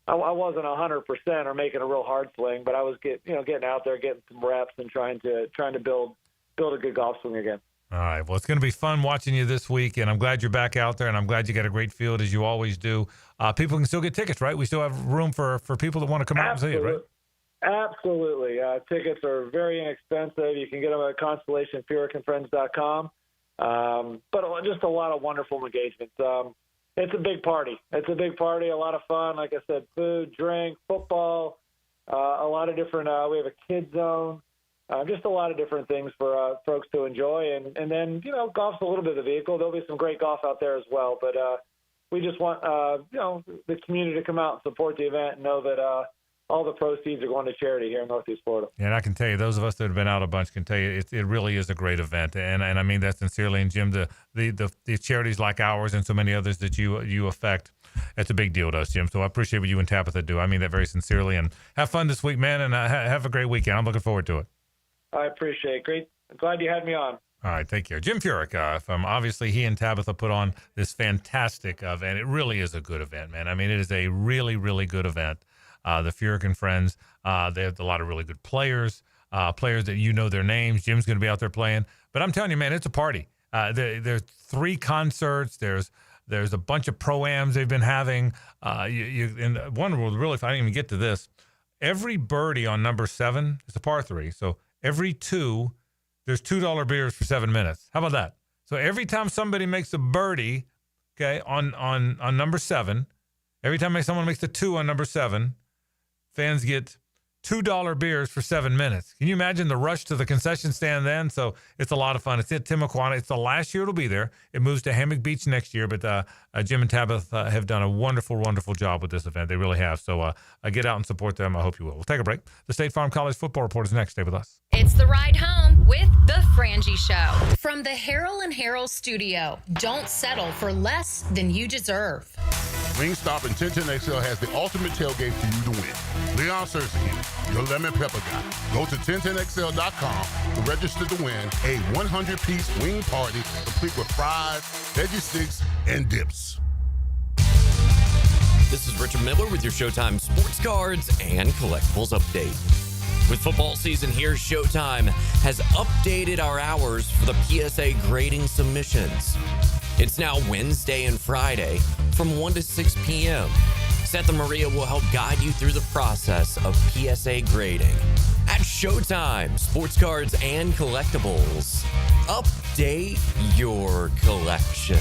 I wasn't 100% or making a real hard swing, but I was getting out there, getting some reps, and trying to build a good golf swing again. All right. Well, it's going to be fun watching you this week, and I'm glad you're back out there, and I'm glad you got a great field as you always do. People can still get tickets, right? We still have room for people that want to come out and see it, right? Absolutely. Tickets are very inexpensive. You can get them at ConstellationFurykandFriends.com. But just a lot of wonderful engagements. It's a big party. A lot of fun. Like I said, food, drink, football, a lot of different we have a kid zone, just a lot of different things for folks to enjoy. And then, golf's a little bit of the vehicle. There'll be some great golf out there as well. But we just want, the community to come out and support the event and know that all the proceeds are going to charity here in Northeast Florida. Yeah, and I can tell you, those of us that have been out a bunch can tell you it really is a great event. And I mean that sincerely. And Jim, the charities like ours and so many others that you affect, it's a big deal to us, Jim. So I appreciate what you and Tabitha do. I mean that very sincerely. And have fun this week, man, and have a great weekend. I'm looking forward to it. I appreciate it. Great. I'm glad you had me on. All right, take care. Jim Furyk, obviously he and Tabitha put on this fantastic event. It really is a good event, man. I mean, it is a really, really good event. The Furyk and Friends, they have a lot of really good players that their names. Jim's going to be out there playing. But I'm telling you, man, it's a party. There's 3 concerts. There's a bunch of pro-ams they've been having. And one was really, if I didn't even get to this, every birdie on number 7 is a par 3. So every 2, there's $2 beers for 7 minutes. How about that? So every time somebody makes a birdie, okay, on number 7, every time someone makes a 2 on number 7, fans get $2 beers for 7 minutes. Can you imagine the rush to the concession stand then? So it's a lot of fun. It's at Timuquana. It's the last year it'll be there. It moves to Hammock Beach next year, but Jim and Tabitha have done a wonderful, wonderful job with this event. They really have. So get out and support them. I hope you will. We'll take a break. The State Farm College Football Report is next. Stay with us. It's the ride home with the Frangie Show. From the Harrell and Harrell studio, don't settle for less than you deserve. Wingstop and 1010XL has the ultimate tailgate for you to win. Leon Searcy, your lemon pepper guy. Go to 1010XL.com to register to win a 100-piece wing party complete with fries, veggie sticks, and dips. This is Richard Miller with your Showtime Sports Cards and Collectibles Update. With football season here, Showtime has updated our hours for the PSA grading submissions. It's now Wednesday and Friday from 1 to 6 p.m. Seth and Maria will help guide you through the process of PSA grading. At Showtime, sports cards and collectibles. Update your collection.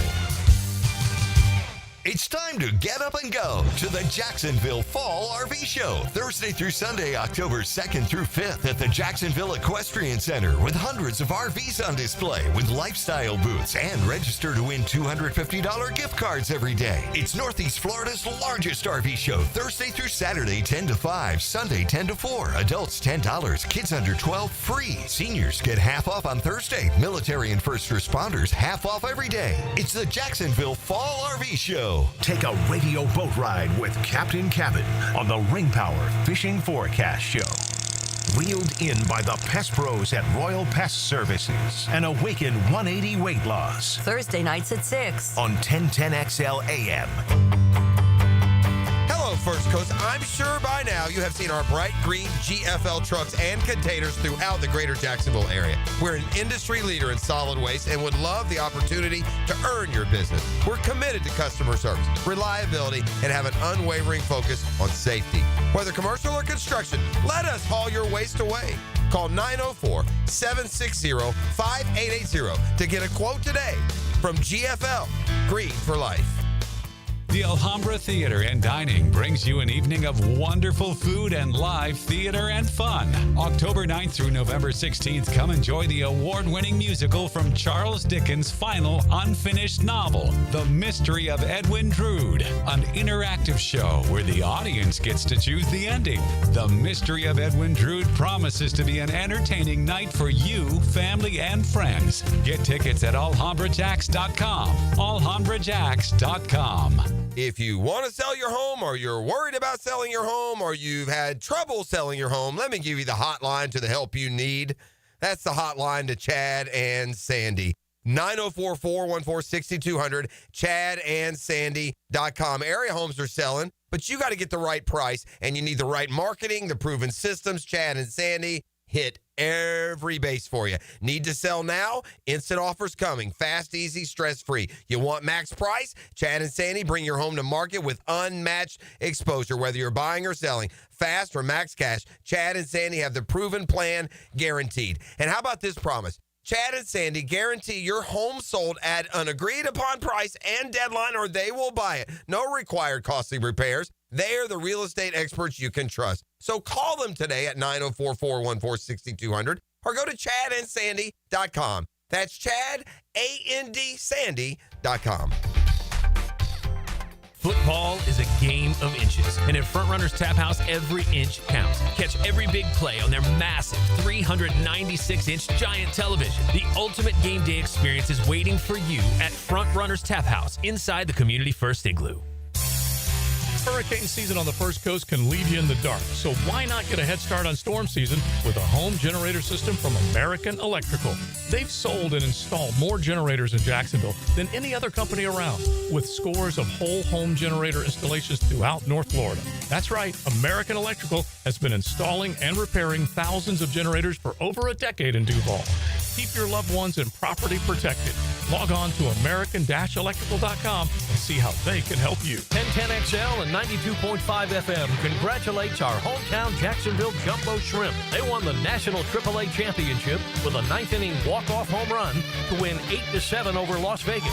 It's time to get up and go to the Jacksonville Fall RV Show, Thursday through Sunday, October 2nd through 5th at the Jacksonville Equestrian Center, with hundreds of RVs on display with lifestyle booths, and register to win $250 gift cards every day. It's Northeast Florida's largest RV show, Thursday through Saturday, 10 to 5, Sunday, 10 to 4. Adults, $10. Kids under 12, free. Seniors get half off on Thursday. Military and first responders, half off every day. It's the Jacksonville Fall RV Show. Take a radio boat ride with Captain Cabin on the Ring Power Fishing Forecast Show. Reeled in by the Pest Pros at Royal Pest Services and awaken 180 weight loss. Thursday nights at 6 on 1010XL AM. Hello, First Coast. I'm sure by now you have seen our bright green GFL trucks and containers throughout the greater Jacksonville area. We're an industry leader in solid waste and would love the opportunity to earn your business. We're committed to customer service, reliability, and have an unwavering focus on safety. Whether commercial or construction, let us haul your waste away. Call 904-760-5880 to get a quote today from GFL, Green for Life. The Alhambra Theater and Dining brings you an evening of wonderful food and live theater and fun. October 9th through November 16th, come enjoy the award-winning musical from Charles Dickens' final unfinished novel, The Mystery of Edwin Drood, an interactive show where the audience gets to choose the ending. The Mystery of Edwin Drood promises to be an entertaining night for you, family, and friends. Get tickets at alhambrajacks.com. alhambrajacks.com. If you want to sell your home, or you're worried about selling your home, or you've had trouble selling your home, let me give you the hotline to the help you need. That's the hotline to Chad and Sandy. 904-414-6200, chadandsandy.com. Area homes are selling, but you got to get the right price, and you need the right marketing, the proven systems. Chad and Sandy hit every base for you. Need to sell now? Instant offers coming. Fast, easy, stress-free. You want max price? Chad and Sandy bring your home to market with unmatched exposure, whether you're buying or selling. Fast or max cash, Chad and Sandy have the proven plan guaranteed. And how about this promise? Chad and Sandy guarantee your home sold at an agreed-upon price and deadline, or they will buy it. No required costly repairs. They are the real estate experts you can trust. So call them today at 904-414-6200 or go to chadandsandy.com. That's Chad, A-N-D, Sandy.com. Football is a game of inches, and at Front Runners Tap House, every inch counts. Catch every big play on their massive 396-inch giant television. The ultimate game day experience is waiting for you at Front Runners Tap House inside the Community First Igloo. Hurricane season on the First Coast can leave you in the dark, so why not get a head start on storm season with a home generator system from American Electrical? They've sold and installed more generators in Jacksonville than any other company around, with scores of whole home generator installations throughout North Florida. That's right, American Electrical has been installing and repairing thousands of generators for over a decade in Duval. Keep your loved ones and property protected. Log on to american-electrical.com and see how they can help you. 1010XL and 92.5 FM congratulates our hometown Jacksonville Jumbo Shrimp. They won the National AAA Championship with a ninth-inning walk-off home run to win 8-7 over Las Vegas.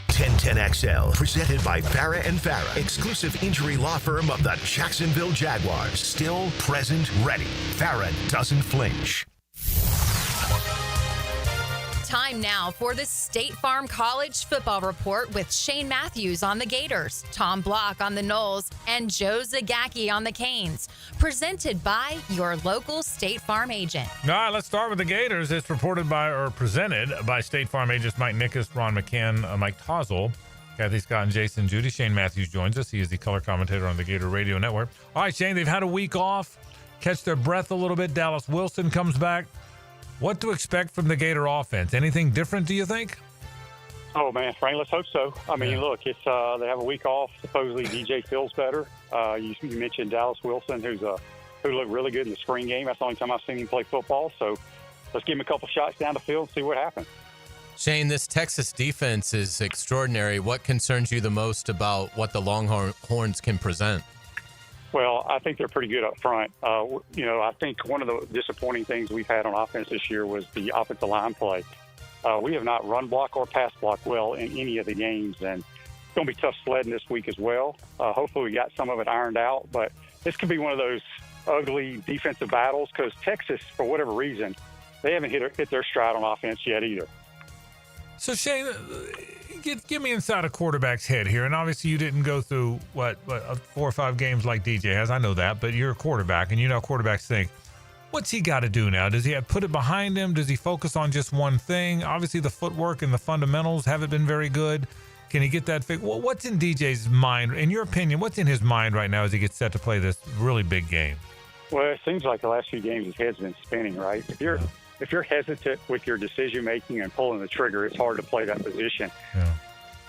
1010XL, presented by Farah and Farah, exclusive injury law firm of the Jacksonville Jaguars. Still, present, ready. Farah doesn't flinch. Time now for the State Farm College Football Report with Shane Matthews on the Gators, Tom Block on the Noles, and Joe Zagacki on the Canes. Presented by your local State Farm agent. All right, let's start with the Gators. It's presented by State Farm agents Mike Nickus, Ron McCann, Mike Tozel, Kathy Scott, and Jason Judy. Shane Matthews joins us. He is the color commentator on the Gator Radio Network. All right, Shane, they've had a week off, catch their breath a little bit. Dallas Wilson comes back. What to expect from the Gator offense? Anything different, do you think? Oh, man, Frank, let's hope so. I mean, look, it's they have a week off. Supposedly DJ feels better. You mentioned Dallas Wilson, who looked really good in the spring game. That's the only time I've seen him play football. So let's give him a couple shots down the field and see what happens. Shane, this Texas defense is extraordinary. What concerns you the most about what the Longhorns can present? Well, I think they're pretty good up front. I think one of the disappointing things we've had on offense this year was the offensive line play. We have not run block or pass block well in any of the games, and it's going to be tough sledding this week as well. Hopefully we got some of it ironed out, but this could be one of those ugly defensive battles because Texas, for whatever reason, they haven't hit their stride on offense yet either. So, Shane, get me inside a quarterback's head here. And obviously you didn't go through, 4 or 5 games like DJ has. I know that. But you're a quarterback, and you know how quarterbacks think. What's he got to do now? Does he have put it behind him? Does he focus on just one thing? Obviously, the footwork and the fundamentals haven't been very good. Can he get that fixed? Well, what's in DJ's mind? In your opinion, what's in his mind right now as he gets set to play this really big game? Well, it seems like the last few games his head's been spinning, right? If you're hesitant with your decision-making and pulling the trigger, it's hard to play that position. Yeah.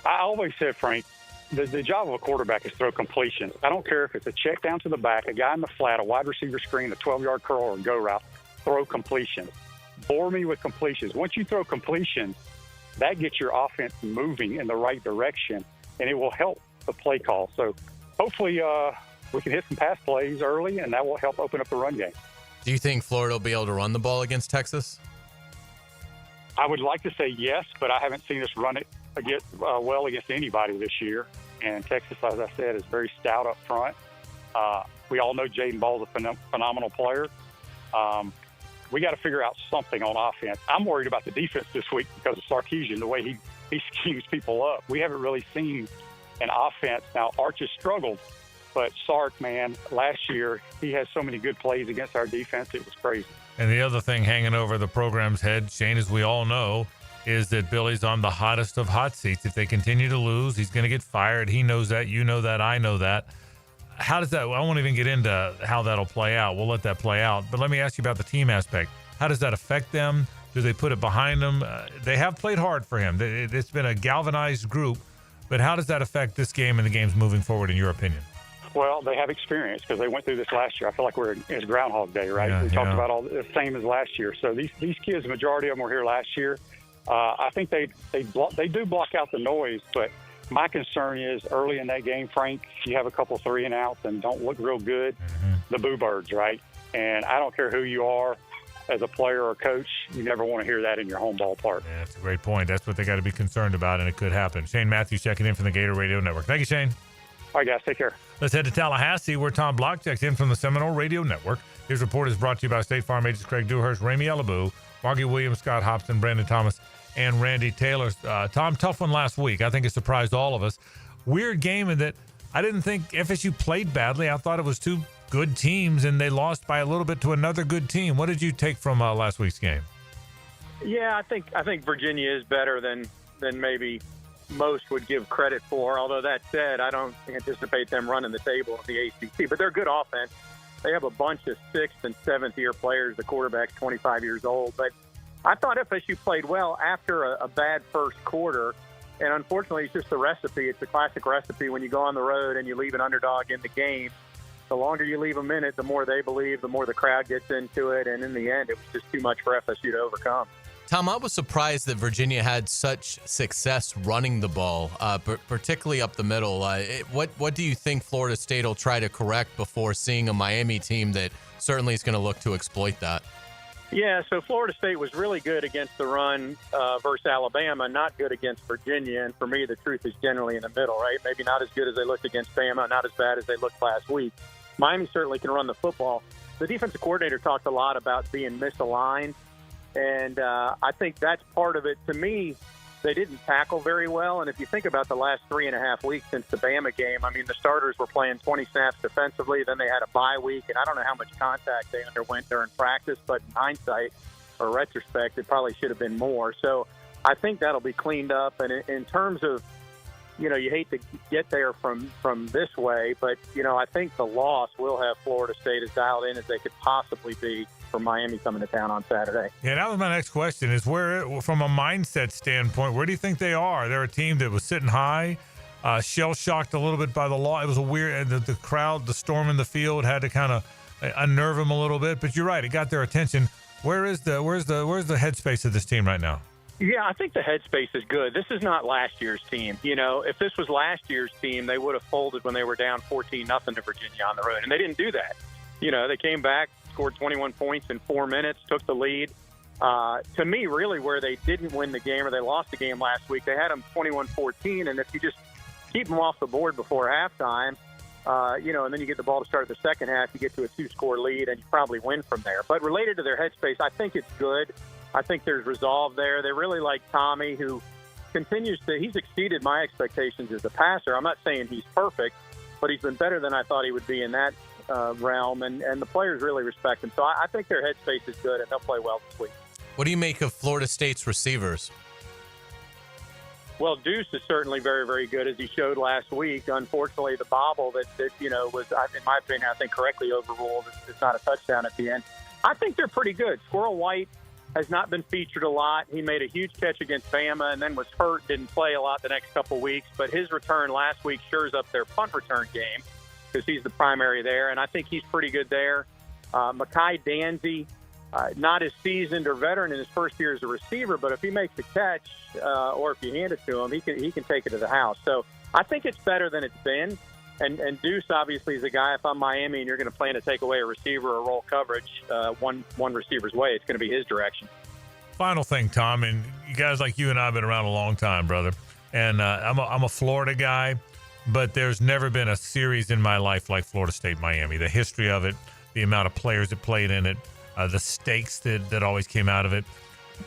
I always said, Frank, the job of a quarterback is throw completions. I don't care if it's a check down to the back, a guy in the flat, a wide receiver screen, a 12-yard curl, or a go route. Throw completions. Bore me with completions. Once you throw completions, that gets your offense moving in the right direction, and it will help the play call. So hopefully we can hit some pass plays early, and that will help open up the run game. Do you think Florida will be able to run the ball against Texas? I would like to say yes, but I haven't seen us run it well against anybody this year. And Texas, as I said, is very stout up front. We all know Jaden Ball's a phenomenal player. We got to figure out something on offense. I'm worried about the defense this week because of Sarkisian, the way he schemes people up. We haven't really seen an offense. Now, Arch has struggled, but Sark, man, last year, he has so many good plays against our defense. It was crazy. And the other thing hanging over the program's head, Shane, as we all know, is that Billy's on the hottest of hot seats. If they continue to lose, he's going to get fired. He knows that. You know that. I know that. How does that, I won't even get into how that'll play out. We'll let that play out. But let me ask you about the team aspect. How does that affect them? Do they put it behind them? They have played hard for him. It's been a galvanized group. But how does that affect this game and the games moving forward, in your opinion? Well, they have experience because they went through this last year. I feel like we're in Groundhog Day, right? We talked about all the same as last year. So these kids, the majority of them were here last year. I think they do block out the noise, but my concern is early in that game, Frank, you have a couple 3-and-outs and don't look real good, the boo birds, right? And I don't care who you are as a player or coach, you never want to hear that in your home ballpark. Yeah, that's a great point. That's what they got to be concerned about, and it could happen. Shane Matthews checking in from the Gator Radio Network. Thank you, Shane. All right, guys, take care. Let's head to Tallahassee, where Tom Block checks in from the Seminole Radio Network. His report is brought to you by State Farm agents Craig Dewhurst, Ramey Ellaboo, Margie Williams, Scott Hobson, Brandon Thomas, and Randy Taylor. Tom, tough one last week. I think it surprised all of us. Weird game in that I didn't think FSU played badly. I thought it was two good teams, and they lost by a little bit to another good team. What did you take from last week's game? Yeah, I think Virginia is better than maybe most would give credit for. Although that said, I don't anticipate them running the table in the ACC. But they're good offense. They have a bunch of 6th and 7th year players. The quarterback's 25 years old. But I thought FSU played well after a bad first quarter. And unfortunately, it's just the recipe. It's a classic recipe when you go on the road and you leave an underdog in the game. The longer you leave them in it, the more they believe, the more the crowd gets into it. And in the end, it was just too much for FSU to overcome. Tom, I was surprised that Virginia had such success running the ball, particularly up the middle. What do you think Florida State will try to correct before seeing a Miami team that certainly is going to look to exploit that? Yeah, so Florida State was really good against the run versus Alabama, not good against Virginia. And for me, the truth is generally in the middle, right? Maybe not as good as they looked against Bama, not as bad as they looked last week. Miami certainly can run the football. The defensive coordinator talked a lot about being misaligned. And I think that's part of it. To me, they didn't tackle very well. And if you think about the last 3.5 weeks since the Bama game, I mean, the starters were playing 20 snaps defensively. Then they had a bye week. And I don't know how much contact they underwent during practice. But in hindsight or retrospect, it probably should have been more. So I think that'll be cleaned up. And in terms of, you know, you hate to get there from this way. But, you know, I think the loss will have Florida State as dialed in as they could possibly be for Miami coming to town on Saturday. Yeah, that was my next question is from a mindset standpoint, where do you think they are? They're a team that was sitting high, shell-shocked a little bit by the law. It was a weird, the crowd, the storm in the field had to kind of unnerve them a little bit, but you're right, it got their attention. Where's the headspace of this team right now? Yeah, I think the headspace is good. This is not last year's team. You know, if this was last year's team, they would have folded when they were down 14-0 to Virginia on the road, and they didn't do that. You know, they came back, scored 21 points in 4 minutes, took the lead. To me, really, where they didn't win the game or they lost the game last week, they had them 21-14, and if you just keep them off the board before halftime, you know, and then you get the ball to start the second half, you get to a 2-score lead, and you probably win from there. But related to their headspace, I think it's good. I think there's resolve there. They really like Tommy, who he's exceeded my expectations as a passer. I'm not saying he's perfect, but he's been better than I thought he would be in that realm, and the players really respect him. So I think their headspace is good, and they'll play well this week. What do you make of Florida State's receivers? Well, Deuce is certainly very, very good, as he showed last week. Unfortunately, the bobble that you know, was, in my opinion, I think correctly overruled. It's not a touchdown at the end. I think they're pretty good. Squirrel White has not been featured a lot. He made a huge catch against Bama and then was hurt, didn't play a lot the next couple weeks. But his return last week shores up their punt return game because he's the primary there, and I think he's pretty good there. Mekhi Danzy, not as seasoned or veteran in his first year as a receiver, but if he makes a catch or if you hand it to him, he can take it to the house. So I think it's better than it's been. And Deuce obviously is a guy, if I'm Miami and you're going to plan to take away a receiver or roll coverage one receiver's way, it's going to be his direction. Final thing, Tom, and you guys like you and I have been around a long time, brother. And I'm a Florida guy, but there's never been a series in my life like Florida State-Miami. The history of it, the amount of players that played in it, the stakes that always came out of it.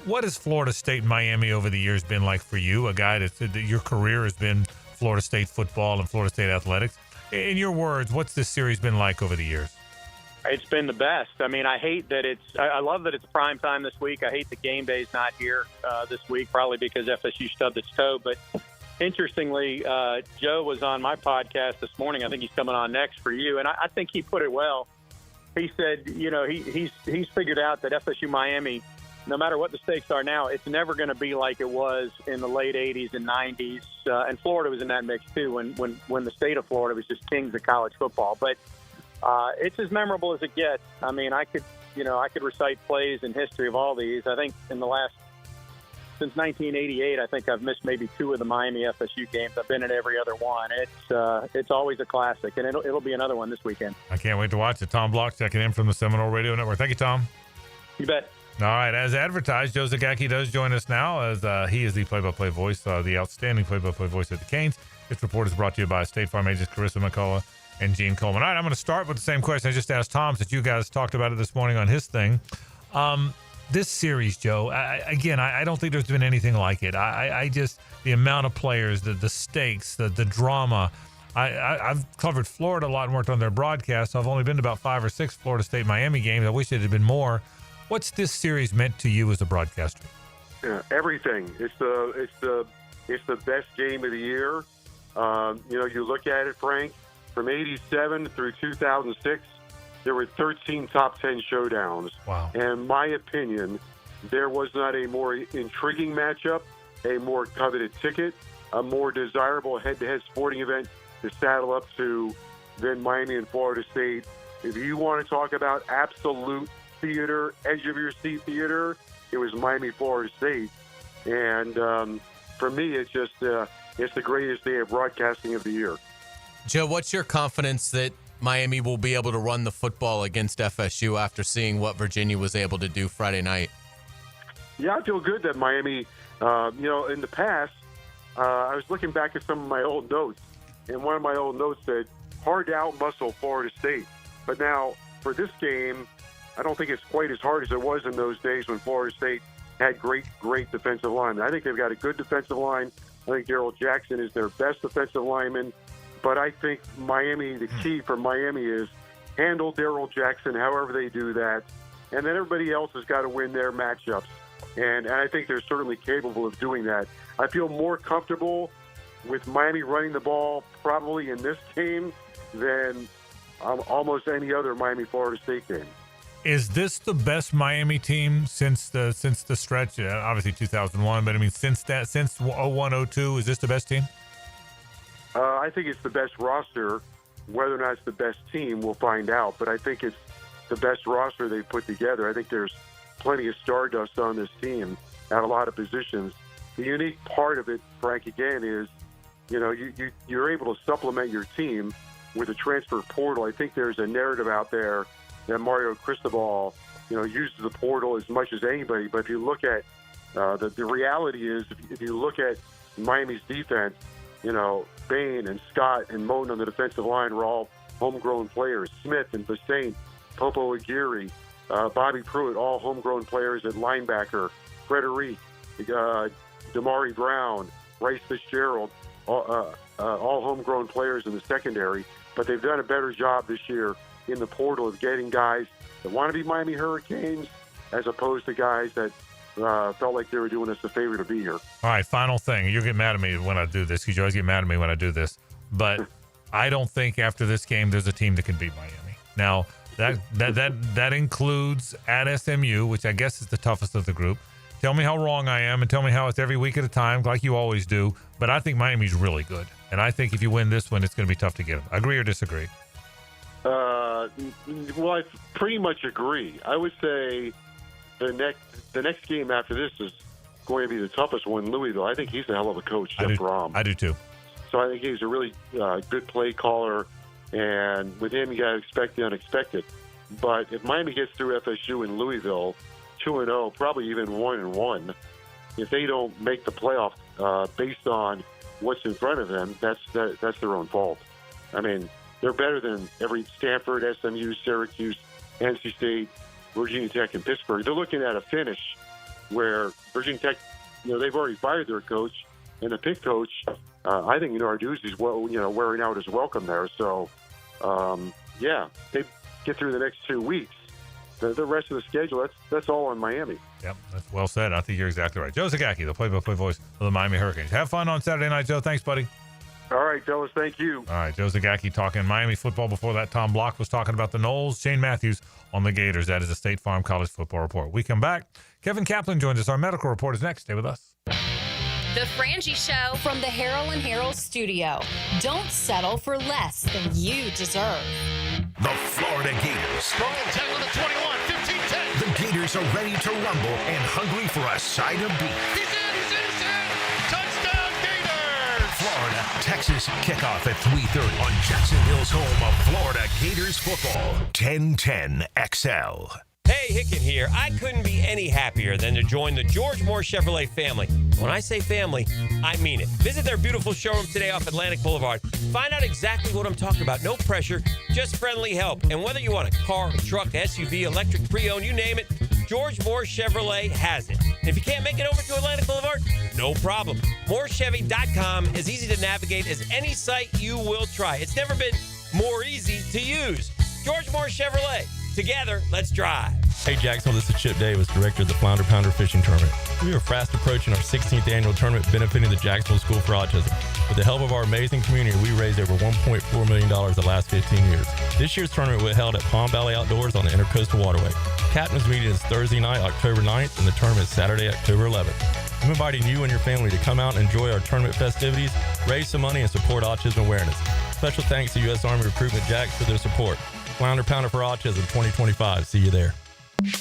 What has Florida State and Miami over the years been like for you, a guy that your career has been Florida State football and Florida State athletics? In your words, what's this series been like over the years? It's been the best. I mean, I love that it's prime time this week. I hate the game day's not here this week, probably because FSU stubbed its toe. But interestingly, Joe was on my podcast this morning. I think he's coming on next for you. And I think he put it well. He said, you know, he's figured out that FSU Miami, no matter what the stakes are now, it's never going to be like it was in the late 80s and 90s. And Florida was in that mix, too, when the state of Florida was just kings of college football. But it's as memorable as it gets. I mean, I could recite plays in history of all these. I think since 1988, I think I've missed maybe 2 of the Miami FSU games. I've been at every other one. It's always a classic, and it'll be another one this weekend. I can't wait to watch it. Tom Block checking in from the Seminole Radio Network. Thank you, Tom. You bet. All right, as advertised, Joe Zagacki does join us now as he is the play-by-play voice, the outstanding play-by-play voice of the Canes. This report is brought to you by State Farm agents Carissa McCullough and Gene Coleman. All right, I'm going to start with the same question I just asked Tom, since you guys talked about it this morning on his thing. This series, Joe, I don't think there's been anything like it. I just, the amount of players, the stakes, the drama. I've covered Florida a lot and worked on their broadcast. So I've only been to about 5 or 6 Florida State-Miami games. I wish it had been more. What's this series meant to you as a broadcaster? Yeah, everything. It's the best game of the year. You look at it, Frank, from 87 through 2006, there were 13 top 10 showdowns. Wow. And in my opinion, there was not a more intriguing matchup, a more coveted ticket, a more desirable head-to-head sporting event to saddle up to than Miami and Florida State. If you want to talk about absolute theater, edge-of-your-seat theater, it was Miami-Florida State. And for me, it's just it's the greatest day of broadcasting of the year. Joe, what's your confidence that Miami will be able to run the football against FSU after seeing what Virginia was able to do Friday night? Yeah, I feel good that Miami, in the past, I was looking back at some of my old notes, and one of my old notes said, hard to outmuscle Florida State. But now, for this game, I don't think it's quite as hard as it was in those days when Florida State had great defensive linemen. I think they've got a good defensive line. I think Darrell Jackson is their best defensive lineman. But I think the key for Miami is handle Darrell Jackson however they do that. And then everybody else has got to win their matchups. And I think they're certainly capable of doing that. I feel more comfortable with Miami running the ball probably in this game than almost any other Miami-Florida State game. Is this the best Miami team since the stretch? Obviously 2001, but I mean since 01-02, is this the best team? I think it's the best roster. Whether or not it's the best team, we'll find out. But I think it's the best roster they've put together. I think there's plenty of stardust on this team. at a lot of positions. The unique part of it, Frank, again, is, you're able to supplement your team with a transfer portal. I think there's a narrative out there that Mario Cristobal, uses the portal as much as anybody. But if you look at the reality is, if you look at Miami's defense, Bain and Scott and Moten on the defensive line were all homegrown players. Smith and Bassane, Popo Aguirre, Bobby Pruitt, all homegrown players at linebacker. Frederic, Damari Brown, Bryce Fitzgerald, all homegrown players in the secondary. But they've done a better job this year in the portal of getting guys that want to be Miami Hurricanes as opposed to guys that felt like they were doing us a favor to be here. All right, final thing. You get mad at me when I do this because you always get mad at me when I do this. But I don't think after this game there's a team that can beat Miami. Now, that includes at SMU, which I guess is the toughest of the group. Tell me how wrong I am and tell me how it's every week at a time like you always do. But I think Miami's really good. And I think if you win this one, it's going to be tough to get them. Agree or disagree? Well, I pretty much agree. I would say the next game after this is going to be the toughest one, Louisville. I think he's a hell of a coach, Jeff Brom. I do too. So I think he's a really good play caller, and with him, you got to expect the unexpected. But if Miami gets through FSU and Louisville 2-0, probably even 1-1, if they don't make the playoff based on what's in front of them, that's their own fault. I mean, they're better than every Stanford, SMU, Syracuse, NC State, Virginia Tech, and Pittsburgh. They're looking at a finish where Virginia Tech, they've already fired their coach, and the Pitt coach, I think Narduzzi's wearing out his welcome there. So, they get through the next 2 weeks. The rest of the schedule, that's all on Miami. Yep, that's well said. I think you're exactly right. Joe Zagacki, the play-by-play voice of the Miami Hurricanes. Have fun on Saturday night, Joe. Thanks, buddy. All right, fellas. Thank you. All right, Joe Zagacki talking Miami football. Before that, Tom Block was talking about the Noles. Shane Matthews on the Gators. That is a State Farm College Football Report. We come back. Kevin Kaplan joins us. Our medical report is next. Stay with us. The Frangie Show from the Harold and Harold studio. Don't settle for less than you deserve. The Florida Gators. Roll 10 with a 21, 15-10. The Gators are ready to rumble and hungry for a side of beef. He's in. Touchdown, Gators. Florida, Texas kickoff at 3:30 on Jacksonville's home of Florida Gators football. 1010 XL. Hey, Hicken here. I couldn't be any happier than to join the George Moore Chevrolet family. When I say family, I mean it. Visit their beautiful showroom today off Atlantic Boulevard. Find out exactly what I'm talking about. No pressure, just friendly help. And whether you want a car, a truck, SUV, electric, pre-owned, you name it, George Moore Chevrolet has it. And if you can't make it over to Atlantic Boulevard, no problem. MooreChevy.com is easy to navigate as any site you will try. It's never been more easy to use. George Moore Chevrolet. Together, let's drive. Hey, Jacksonville, this is Chip Davis, director of the Flounder Pounder Fishing Tournament. We are fast approaching our 16th annual tournament benefiting the Jacksonville School for Autism. With the help of our amazing community, we raised over $1.4 million the last 15 years. This year's tournament will be held at Palm Valley Outdoors on the Intercoastal Waterway. Captain's meeting is Thursday night, October 9th, and the tournament is Saturday, October 11th. I'm inviting you and your family to come out and enjoy our tournament festivities, raise some money, and support autism awareness. Special thanks to U.S. Army Recruitment Jacks for their support. Flounder Pounder for Autism 2025. See you there.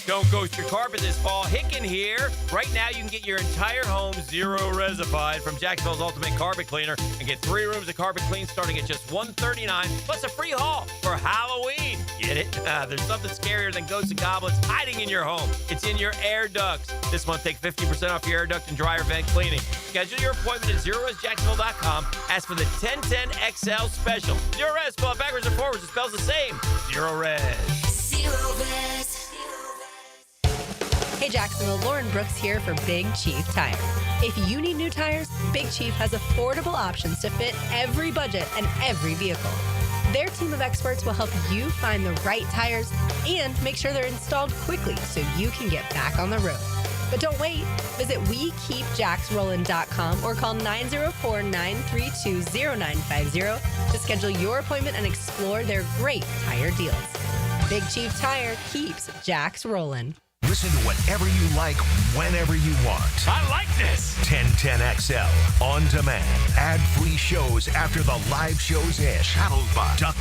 Don't ghost your carpet this fall. Hicken here. Right now, you can get your entire home zero resified from Jacksonville's Ultimate Carpet Cleaner and get 3 rooms of carpet clean starting at just $139 plus a free haul for Halloween. Get it? There's something scarier than ghosts and goblins hiding in your home. It's in your air ducts. This month, take 50% off your air duct and dryer vent cleaning. Schedule your appointment at ZeroResJacksonville.com. Ask for the 1010 XL special. Zero Res, spell it backwards or forwards. It spells the same. Zero Res. Zero Res. Hey Jacksonville, Lauren Brooks here for Big Chief Tire. If you need new tires, Big Chief has affordable options to fit every budget and every vehicle. Their team of experts will help you find the right tires and make sure they're installed quickly so you can get back on the road. But don't wait. Visit WeKeepJacksRollin.com or call 904-932-0950 to schedule your appointment and explore their great tire deals. Big Chief Tire keeps Jacks rolling. Listen to whatever you like, whenever you want. I like this. 1010XL on demand. Ad-free shows after the live shows end. Shadowed by Duck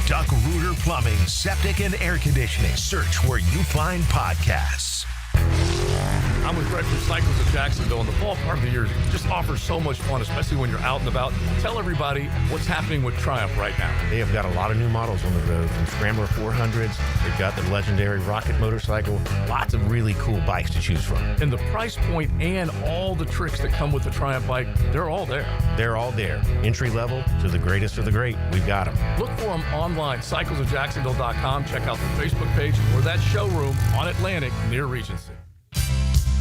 Rooter Plumbing, Septic and Air Conditioning. Search where you find podcasts. I'm with Greg from Cycles of Jacksonville, and the fall part of the year just offers so much fun, especially when you're out and about. Tell everybody what's happening with Triumph right now. They have got a lot of new models on the road, from Scrambler 400s. They've got the legendary Rocket motorcycle. Lots of really cool bikes to choose from. And the price point and all the tricks that come with the Triumph bike, they're all there. They're all there. Entry level to the greatest of the great. We've got them. Look for them online, cyclesofjacksonville.com. Check out their Facebook page or that showroom on Atlantic near Regency.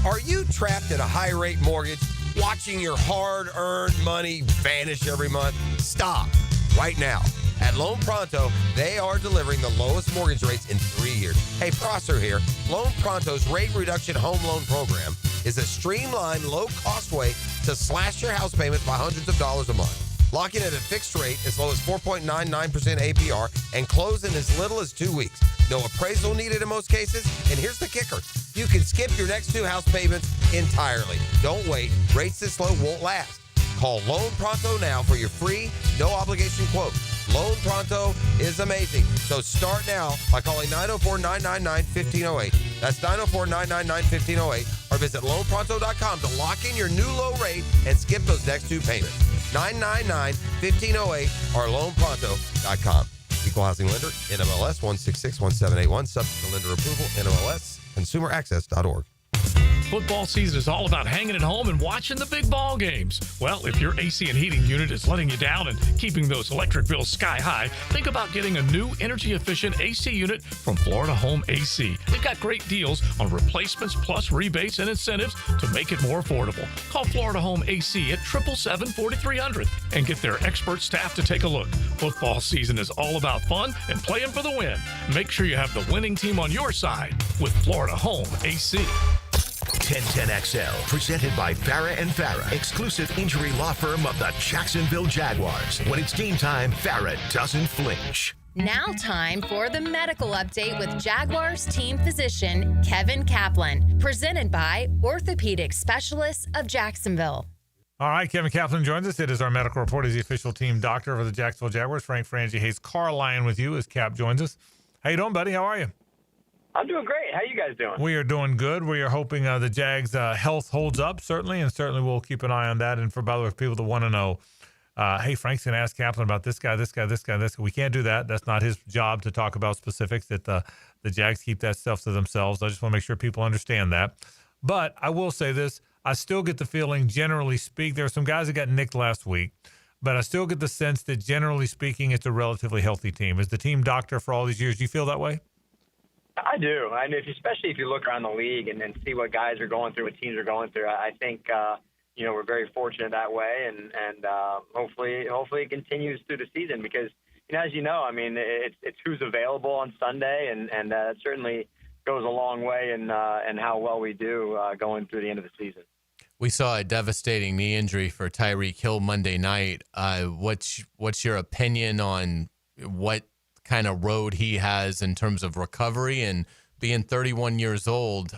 Are you trapped in a high-rate mortgage, watching your hard-earned money vanish every month? Stop right now. At Loan Pronto, they are delivering the lowest mortgage rates in 3 years. Hey, Prosser here. Loan Pronto's rate reduction home loan program is a streamlined, low-cost way to slash your house payments by hundreds of dollars a month. Lock in at a fixed rate as low as 4.99% APR and close in as little as 2 weeks. No appraisal needed in most cases. And here's the kicker. You can skip your next 2 house payments entirely. Don't wait. Rates this low won't last. Call Loan Pronto now for your free, no-obligation quote. Loan Pronto is amazing. So start now by calling 904-999-1508. That's 904-999-1508. Or visit loanpronto.com to lock in your new low rate and skip those next 2 payments. 999-1508 or loanpronto.com. Equal housing lender, NMLS 1661781, subject to lender approval, NMLS, consumeraccess.org. Football season is all about hanging at home and watching the big ball games. Well, if your AC and heating unit is letting you down and keeping those electric bills sky high, think about getting a new energy-efficient AC unit from Florida Home AC. They've got great deals on replacements plus rebates and incentives to make it more affordable. Call Florida Home AC at 777-4300 and get their expert staff to take a look. Football season is all about fun and playing for the win. Make sure you have the winning team on your side with Florida Home AC. 1010XL, presented by Farah and Farah, exclusive injury law firm of the Jacksonville Jaguars. When it's game time, Farah doesn't flinch. Now time for the medical update with Jaguars team physician Kevin Kaplan, presented by Orthopedic Specialists of Jacksonville. All right, Kevin Kaplan joins us. It is our medical report. He's the official team doctor for the Jacksonville Jaguars. Frangie Hayes Carline with you as Cap joins us. How you doing, buddy? How are you? I'm doing great. How you guys doing? We are doing good. We are hoping the Jags' health holds up, certainly, we'll keep an eye on that. And by the way, for people that want to know, hey, Frank's going to ask Kaplan about this guy. We can't do that. That's not his job to talk about specifics. That the Jags keep that stuff to themselves. I just want to make sure people understand that. But I will say this. I still get the feeling, generally speaking, there are some guys that got nicked last week, but I still get the sense that, generally speaking, it's a relatively healthy team. As the team doctor for all these years, do you feel that way? I do. Especially if you look around the league and see what guys are going through, what teams are going through. I think we're very fortunate that way, and hopefully it continues through the season because, as you know, it's who's available on Sunday, and that certainly goes a long way in how well we do going through the end of the season. We saw a devastating knee injury for Tyreek Hill Monday night. What's your opinion on what kind of road he has in terms of recovery, and being 31 years old,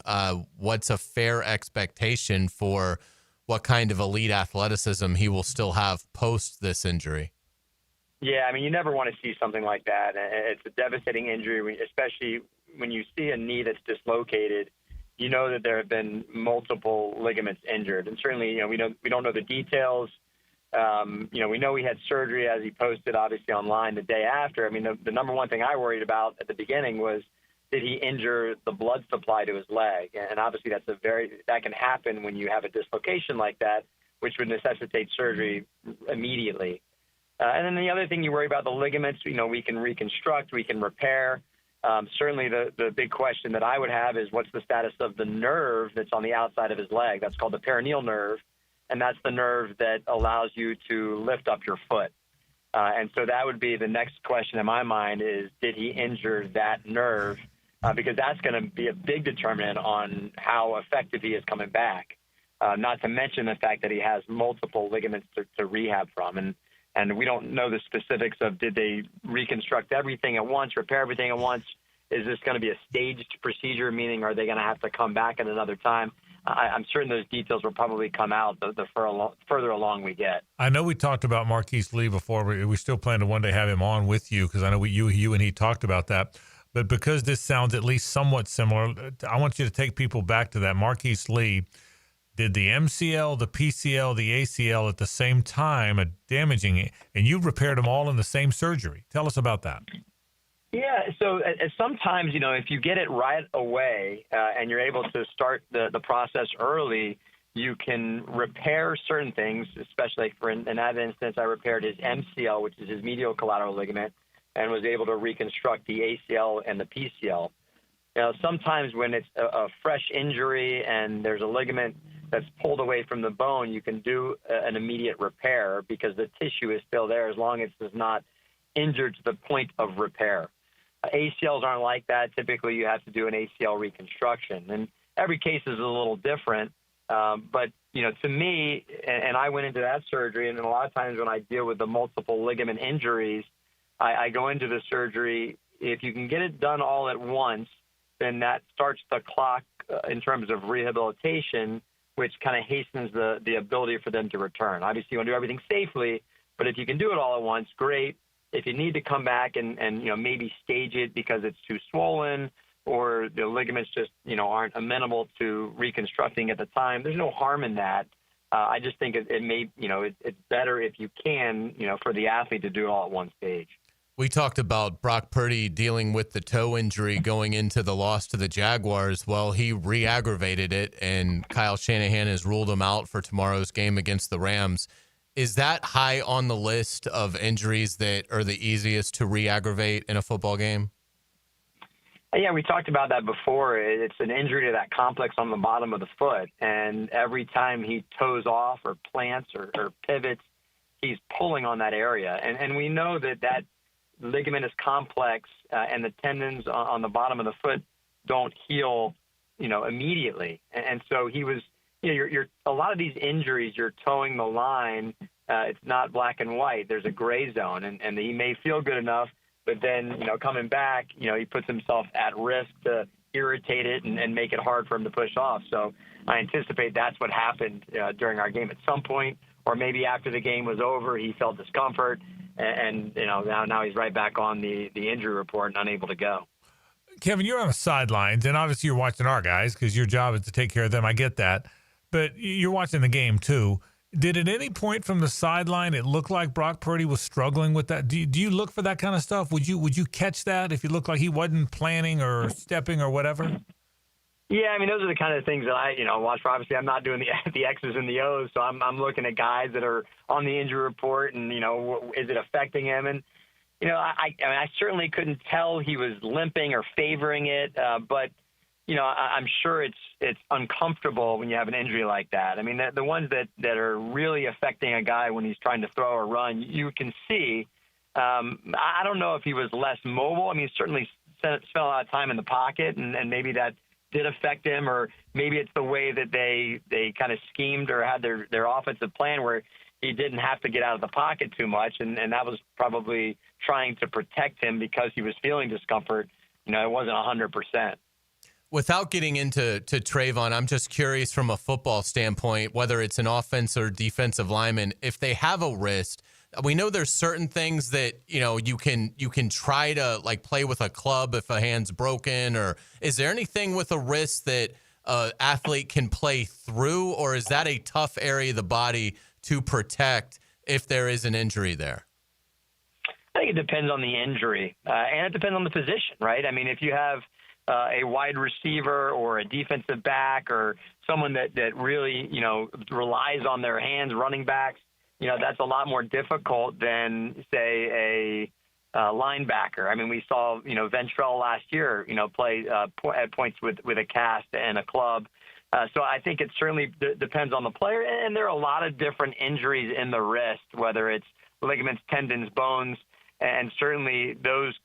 what's a fair expectation for what kind of elite athleticism he will still have post this injury? Yeah, you never want to see something like that. It's a devastating injury, especially when you see a knee that's dislocated. You know that there have been multiple ligaments injured, and certainly, we don't know the details. We know he had surgery, as he posted obviously online the day after. The number one thing I worried about at the beginning was, did he injure the blood supply to his leg? And obviously that can happen when you have a dislocation like that, which would necessitate surgery immediately. And then the other thing you worry about, the ligaments, we can reconstruct, we can repair. Certainly the big question that I would have is, what's the status of the nerve that's on the outside of his leg? That's called the peroneal nerve. And that's the nerve that allows you to lift up your foot. And so that would be the next question in my mind is, did he injure that nerve? Because that's going to be a big determinant on how effective he is coming back, not to mention the fact that he has multiple ligaments to rehab from. And we don't know the specifics of, did they reconstruct everything at once, repair everything at once? Is this going to be a staged procedure, meaning are they going to have to come back at another time? I'm certain those details will probably come out the further along we get. I know we talked about Marquise Lee before. We still plan to one day have him on with you because I know you and he talked about that. but because this sounds at least somewhat similar, I want you to take people back to that. Marquise Lee did the MCL, the PCL, the ACL at the same time, damaging it, and you repaired them all in the same surgery. Tell us about that. Yeah, so sometimes, if you get it right away and you're able to start the process early, you can repair certain things, especially in that instance, I repaired his MCL, which is his medial collateral ligament, and was able to reconstruct the ACL and the PCL. Sometimes when it's a fresh injury and there's a ligament that's pulled away from the bone, you can do an immediate repair because the tissue is still there as long as it's not injured to the point of repair. ACLs aren't like that. Typically, you have to do an ACL reconstruction. And every case is a little different. But, to me, and I went into that surgery, and a lot of times when I deal with the multiple ligament injuries, I go into the surgery. If you can get it done all at once, then that starts the clock in terms of rehabilitation, which kind of hastens the ability for them to return. Obviously, you want to do everything safely, but if you can do it all at once, great. If you need to come back and maybe stage it because it's too swollen or the ligaments just, aren't amenable to reconstructing at the time, there's no harm in that. I just think it may, it's better if you can, for the athlete to do it all at one stage. We talked about Brock Purdy dealing with the toe injury going into the loss to the Jaguars. Well, he re-aggravated it, and Kyle Shanahan has ruled him out for tomorrow's game against the Rams. Is that high on the list of injuries that are the easiest to re-aggravate in a football game? Yeah, we talked about that before. It's an injury to that complex on the bottom of the foot, and every time he toes off or plants or pivots, he's pulling on that area. And we know that ligament is complex, and the tendons on the bottom of the foot don't heal, immediately. And so he was, you're a lot of these injuries, you're towing the line. It's not black and white. There's a gray zone, and he may feel good enough, but then, coming back, he puts himself at risk to irritate it and make it hard for him to push off. So I anticipate that's what happened during our game at some point, or maybe after the game was over, he felt discomfort. And now he's right back on the injury report and unable to go. Kevin, you're on the sidelines, and obviously you're watching our guys because your job is to take care of them. I get that. But you're watching the game, too. Did at any point from the sideline it look like Brock Purdy was struggling with that? Do you look for that kind of stuff? Would you catch that if you looked like he wasn't planning or stepping or whatever? Yeah, those are the kind of things that I, watch for. Obviously, I'm not doing the X's and the O's, so I'm looking at guys that are on the injury report and, is it affecting him? And, I certainly couldn't tell he was limping or favoring it, but, I'm sure it's uncomfortable when you have an injury like that. The ones that are really affecting a guy when he's trying to throw or run, you can see. I don't know if he was less mobile. He certainly spent a lot of time in the pocket, and maybe that did affect him, or maybe it's the way that they kind of schemed or had their offensive plan where he didn't have to get out of the pocket too much, and that was probably trying to protect him because he was feeling discomfort. It wasn't 100%. Without getting into Trayvon, I'm just curious from a football standpoint, whether it's an offense or defensive lineman, if they have a wrist. We know there's certain things that, you can try to play with a club if a hand's broken, or is there anything with a wrist that an athlete can play through, or is that a tough area of the body to protect if there is an injury there? I think it depends on the injury, and it depends on the position, right? If you have a wide receiver or a defensive back or someone that really, relies on their hands, running backs, that's a lot more difficult than, say, a linebacker. We saw, Ventrell last year, play at points with a cast and a club. So I think it certainly depends on the player. And there are a lot of different injuries in the wrist, whether it's ligaments, tendons, bones, and certainly those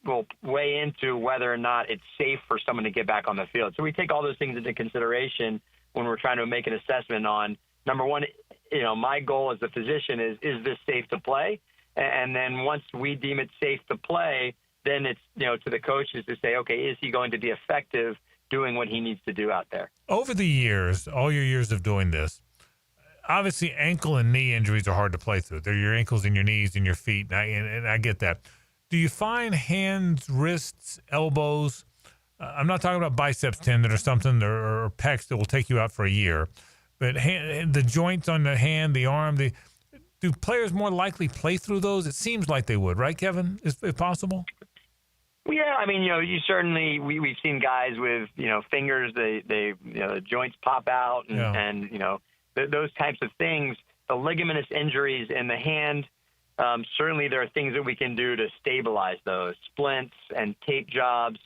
will weigh into whether or not it's safe for someone to get back on the field. So we take all those things into consideration when we're trying to make an assessment on, number one, my goal as a physician is this safe to play? And then once we deem it safe to play, then it's, to the coaches to say, okay, is he going to be effective doing what he needs to do out there? Over the years, all your years of doing this, obviously ankle and knee injuries are hard to play through. They're your ankles and your knees and your feet, and I get that. Do you find hands, wrists, elbows? I'm not talking about biceps tendon or something or pecs that will take you out for a year, but the joints on the hand, the arm, do players more likely play through those? It seems like they would, right, Kevin? If possible. Yeah, I mean, you certainly we've seen guys with fingers, the joints pop out, and those types of things. The ligamentous injuries in the hand, certainly there are things that we can do to stabilize those splints and tape jobs.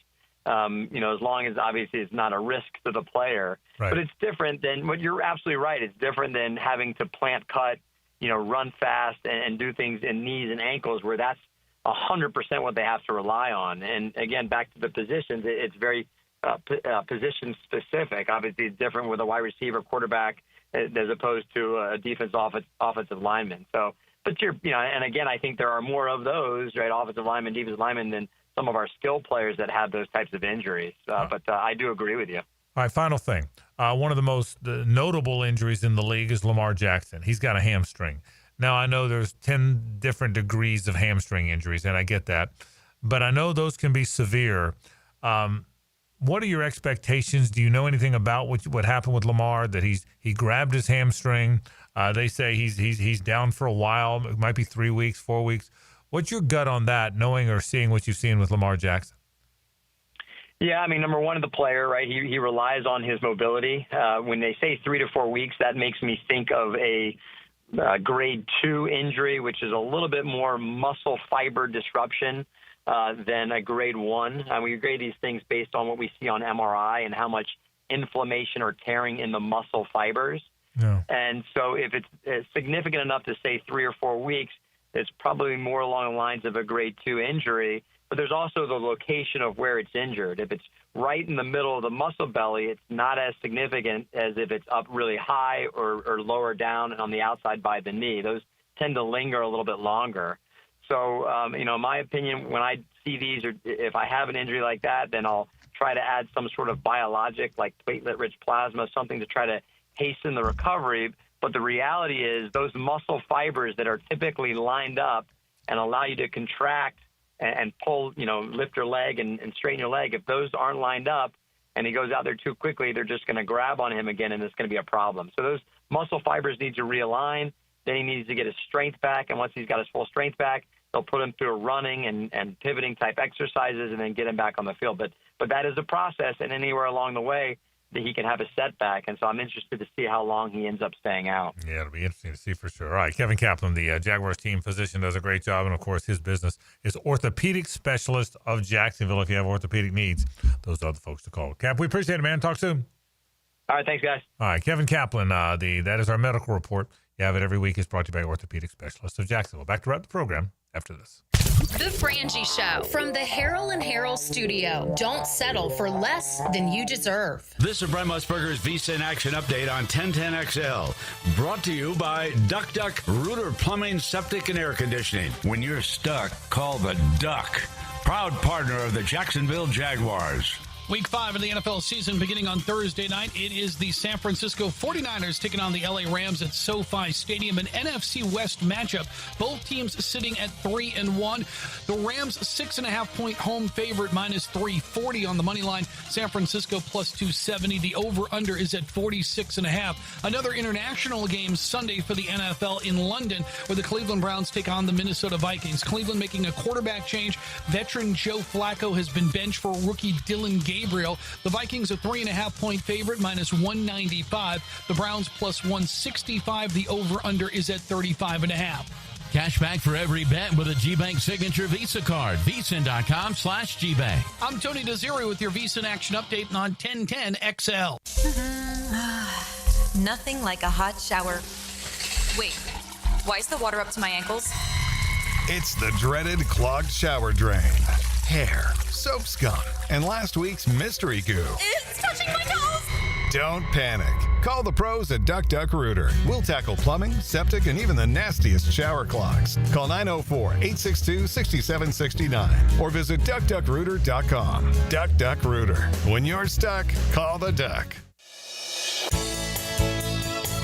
As long as obviously it's not a risk to the player. Right. But it's different than what you're absolutely right. It's different than having to plant cut, run fast and do things in knees and ankles where that's 100% what they have to rely on. And again, back to the positions, it's very position specific. Obviously, it's different with a wide receiver, quarterback, as opposed to a offensive lineman. So, but and again, I think there are more of those, right? Offensive linemen, defensive linemen than some of our skill players that have those types of injuries. But I do agree with you. All right, final thing. One of the most notable injuries in the league is Lamar Jackson. He's got a hamstring. Now, I know there's 10 different degrees of hamstring injuries, and I get that. But I know those can be severe. What are your expectations? Do you know anything about what happened with Lamar, that he grabbed his hamstring? They say he's down for a while. It might be 3 weeks, 4 weeks. What's your gut on that, knowing or seeing what you've seen with Lamar Jackson? Yeah, I mean, number one, the player, right? He relies on his mobility. When they say 3 to 4 weeks, that makes me think of a grade 2 injury, which is a little bit more muscle fiber disruption than a grade 1. We grade these things based on what we see on MRI and how much inflammation or tearing in the muscle fibers. Yeah. And so if it's significant enough to say 3 or 4 weeks, it's probably more along the lines of a grade 2 injury. But there's also the location of where it's injured. If it's right in the middle of the muscle belly, it's not as significant as if it's up really high or lower down and on the outside by the knee. Those tend to linger a little bit longer. So, in my opinion, when I see these, or if I have an injury like that, then I'll try to add some sort of biologic like platelet-rich plasma, something to try to hasten the recovery. But the reality is those muscle fibers that are typically lined up and allow you to contract and pull, lift your leg and straighten your leg, if those aren't lined up and he goes out there too quickly, they're just going to grab on him again, and it's going to be a problem. So those muscle fibers need to realign. Then he needs to get his strength back, and once he's got his full strength back, they'll put him through running and pivoting type exercises and then get him back on the field. But that is a process, and anywhere along the way that he can have a setback. And so I'm interested to see how long he ends up staying out. Yeah, it'll be interesting to see for sure. All right, Kevin Kaplan, the Jaguars team physician, does a great job. And, of course, his business is orthopedic specialist of Jacksonville. If you have orthopedic needs, those are the folks to call. Cap, we appreciate it, man. Talk soon. All right, thanks, guys. All right, Kevin Kaplan, that is our medical report. You have it every week. It's brought to you by Orthopedic Specialists of Jacksonville. Back to wrap the program after this. The Frangie Show from the Harrell and Harrell studio. Don't settle for less than you deserve. This is Brent Musburger's Visa in Action update on 1010XL. Brought to you by Duck Duck Rooter Plumbing, Septic, and Air Conditioning. When you're stuck, call the Duck. Proud partner of the Jacksonville Jaguars. Week 5 of the NFL season beginning on Thursday night. It is the San Francisco 49ers taking on the LA Rams at SoFi Stadium, an NFC West matchup. Both teams sitting at 3-1. The Rams 6.5-point home favorite, minus 340 on the money line. San Francisco plus 270. The over-under is at 46.5. Another international game Sunday for the NFL in London, where the Cleveland Browns take on the Minnesota Vikings. Cleveland making a quarterback change. Veteran Joe Flacco has been benched for rookie Dylan Gabriel. The Vikings a 3.5-point favorite, minus 195. The Browns plus 165. The over-under is at 35.5. Cash back for every bet with a G-Bank Signature Visa card. VSIN.com/GBank. I'm Tony Desiri with your Visa in Action update on 1010XL. Nothing like a hot shower. Wait, why is the water up to my ankles? It's the dreaded clogged shower drain. Hair, soap scum, and last week's mystery goo. It's touching my toes! Don't panic. Call the pros at Duck Duck Rooter. We'll tackle plumbing, septic, and even the nastiest shower clogs. Call 904-862-6769 or visit DuckDuckRooter.com. Duck Duck Rooter. When you're stuck, call the Duck.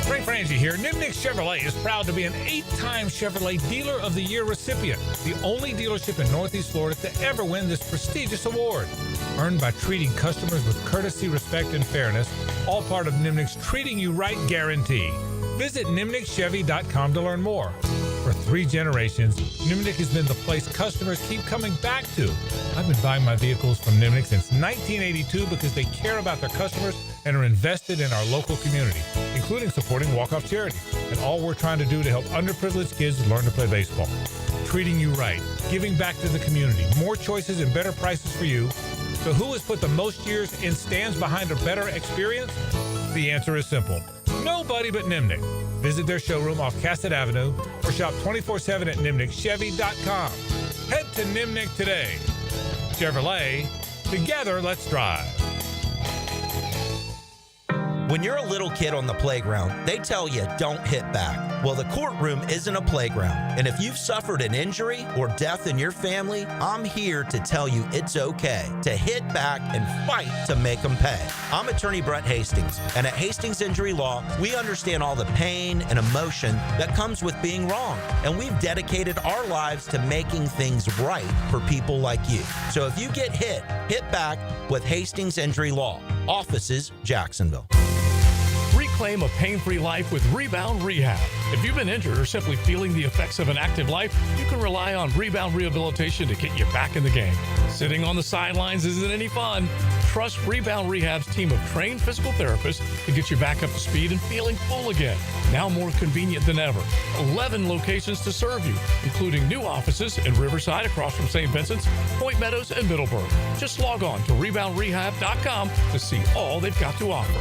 Frangie here. Nimnick Chevrolet is proud to be an 8-time Chevrolet Dealer of the Year recipient, the only dealership in Northeast Florida to ever win this prestigious award. Earned by treating customers with courtesy, respect, and fairness, all part of Nimnick's Treating You Right guarantee. Visit nimnickchevy.com to learn more. For 3 generations, Nimnick has been the place customers keep coming back to. I've been buying my vehicles from Nimnick since 1982 because they care about their customers and are invested in our local community, including supporting walk-off charities, and all we're trying to do to help underprivileged kids learn to play baseball. Treating you right, giving back to the community, more choices and better prices for you. So who has put the most years and stands behind a better experience? The answer is simple. Nobody but Nimnick. Visit their showroom off Cassett Avenue or shop 24/7 at nimnickchevy.com. Head to Nimnick today. Chevrolet, together let's drive. When you're a little kid on the playground, they tell you don't hit back. Well, the courtroom isn't a playground. And if you've suffered an injury or death in your family, I'm here to tell you it's okay to hit back and fight to make them pay. I'm attorney Brett Hastings, and at Hastings Injury Law, we understand all the pain and emotion that comes with being wrong. And we've dedicated our lives to making things right for people like you. So if you get hit back with Hastings Injury Law. Offices, Jacksonville. Reclaim a pain-free life with Rebound Rehab. If you've been injured or simply feeling the effects of an active life, you can rely on Rebound Rehabilitation to get you back in the game. Sitting on the sidelines isn't any fun. Trust Rebound Rehab's team of trained physical therapists to get you back up to speed and feeling full again. Now more convenient than ever. 11 locations to serve you, including new offices in Riverside across from St. Vincent's, Point Meadows, and Middleburg. Just log on to reboundrehab.com to see all they've got to offer.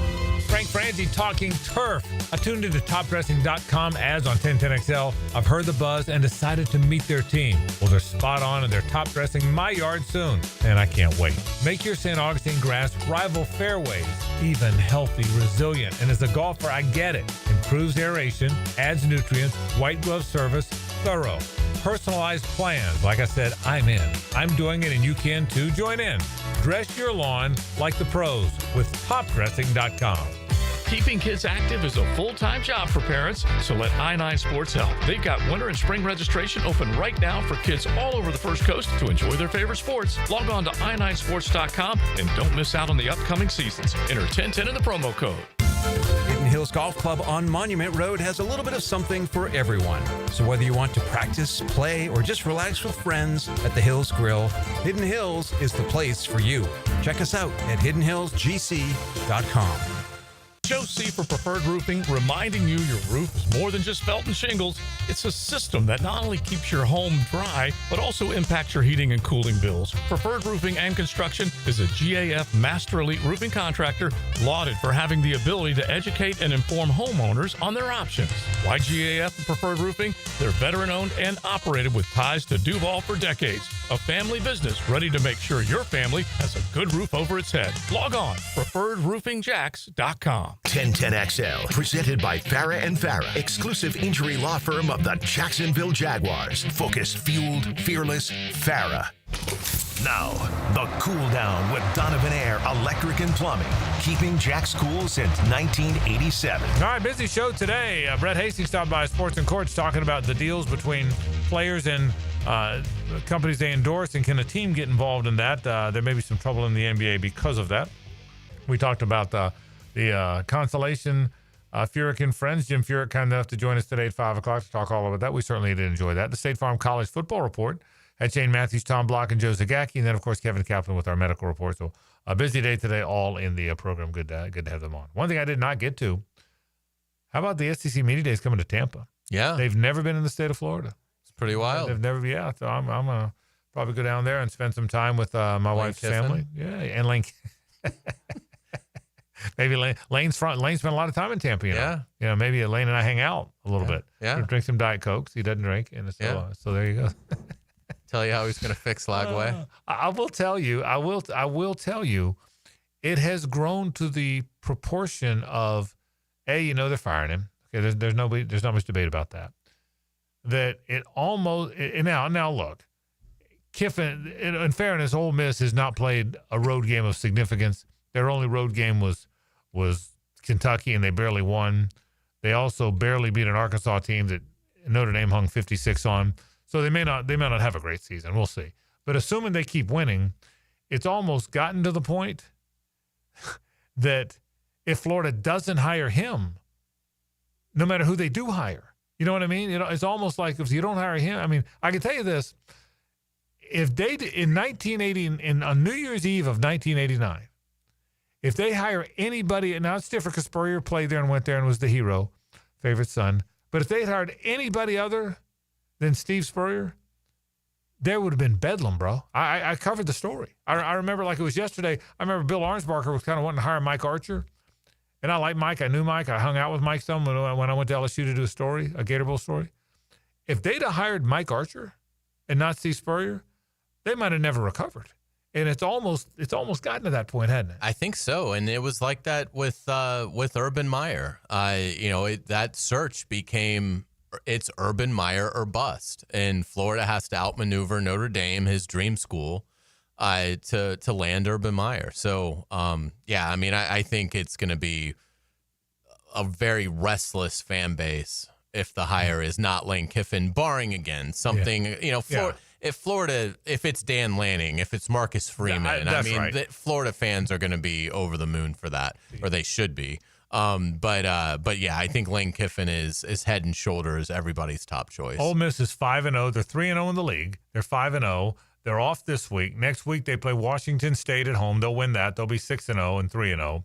Frank Frangie talking turf. I tuned into topdressing.com ads on 1010XL. I've heard the buzz and decided to meet their team. Well, they're spot on and they're top dressing my yard soon. And I can't wait. Make your St. Augustine grass rival fairways. Even, healthy, resilient. And as a golfer, I get it. Improves aeration, adds nutrients, white glove service, thorough. Personalized plans. Like I said, I'm in. I'm doing it and you can too. Join in. Dress your lawn like the pros with topdressing.com. Keeping kids active is a full-time job for parents, so let I-9 Sports help. They've got winter and spring registration open right now for kids all over the First Coast to enjoy their favorite sports. Log on to i9sports.com and don't miss out on the upcoming seasons. Enter 1010 in the promo code. Hidden Hills Golf Club on Monument Road has a little bit of something for everyone. So whether you want to practice, play, or just relax with friends at the Hills Grill, Hidden Hills is the place for you. Check us out at hiddenhillsgc.com. Joe C. for Preferred Roofing, reminding you your roof is more than just felt and shingles. It's a system that not only keeps your home dry, but also impacts your heating and cooling bills. Preferred Roofing and Construction is a GAF Master Elite roofing contractor lauded for having the ability to educate and inform homeowners on their options. Why GAF and Preferred Roofing? They're veteran-owned and operated with ties to Duval for decades. A family business ready to make sure your family has a good roof over its head. Log on, preferredroofingjax.com. 1010XL, presented by Farah and Farah, exclusive injury law firm of the Jacksonville Jaguars. Focused, fueled, fearless, Farah. Now, the cool down with Donovan Air Electric and Plumbing, keeping Jack's cool since 1987. All right, busy show today. Brett Hastings stopped by Sports and Courts talking about the deals between players and companies they endorse, and can a team get involved in that? There may be some trouble in the NBA because of that. We talked about the consolation, Furyk and friends. Jim Furyk kind enough to join us today at 5 o'clock to talk all about that. We certainly did enjoy that. The State Farm College Football Report had Shane Matthews, Tom Block, and Joe Zagacki, and then, of course, Kevin Kaplan with our medical report. So a busy day today, all in the program. Good to have them on. One thing I did not get to, how about the SEC Media Days coming to Tampa? Yeah. They've never been in the state of Florida. It's pretty wild. They've never, yeah. So I'm going to probably go down there and spend some time with my wife's family. Yeah, and Lane. Maybe Lane spent a lot of time in Tampa. You know, maybe Lane and I hang out a little bit. Yeah. Drink some Diet Cokes. He doesn't drink, and so there you go. Tell you how he's going to fix Lagway. I will tell you. I will tell you. It has grown to the proportion of, they're firing him. Okay, there's not much debate about that. That it almost now look, Kiffin. In fairness, Ole Miss has not played a road game of significance. Their only road game was Kentucky, and they barely won. They also barely beat an Arkansas team that Notre Dame hung 56 on. So they may not have a great season. We'll see. But assuming they keep winning, it's almost gotten to the point that if Florida doesn't hire him, no matter who they do hire, you know what I mean? It's almost like if you don't hire him, I mean, I can tell you this. If they, in 1980, on New Year's Eve of 1989, if they hire anybody, now it's different because Spurrier played there and went there and was the hero, favorite son. But if they had hired anybody other than Steve Spurrier, there would have been bedlam, bro. I covered the story. I remember like it was yesterday. I remember Bill Arnsbarker was kind of wanting to hire Mike Archer. And I like Mike. I knew Mike. I hung out with Mike some when I went to LSU to do a Gator Bowl story. If they'd have hired Mike Archer and not Steve Spurrier, they might have never recovered. And it's almost gotten to that point, hadn't it? I think so. And it was like that with Urban Meyer. That search became it's Urban Meyer or bust. And Florida has to outmaneuver Notre Dame, his dream school, to land Urban Meyer. So, I think it's going to be a very restless fan base if the hire is not Lane Kiffin, barring again something, if it's Dan Lanning, if it's Marcus Freeman, Florida fans are going to be over the moon for that, or they should be. I think Lane Kiffin is head and shoulders everybody's top choice. Ole Miss is 5-0. They're 3-0 in the league. They're 5-0. They're off this week. Next week they play Washington State at home. They'll win that. They'll be 6-0 and 3-0.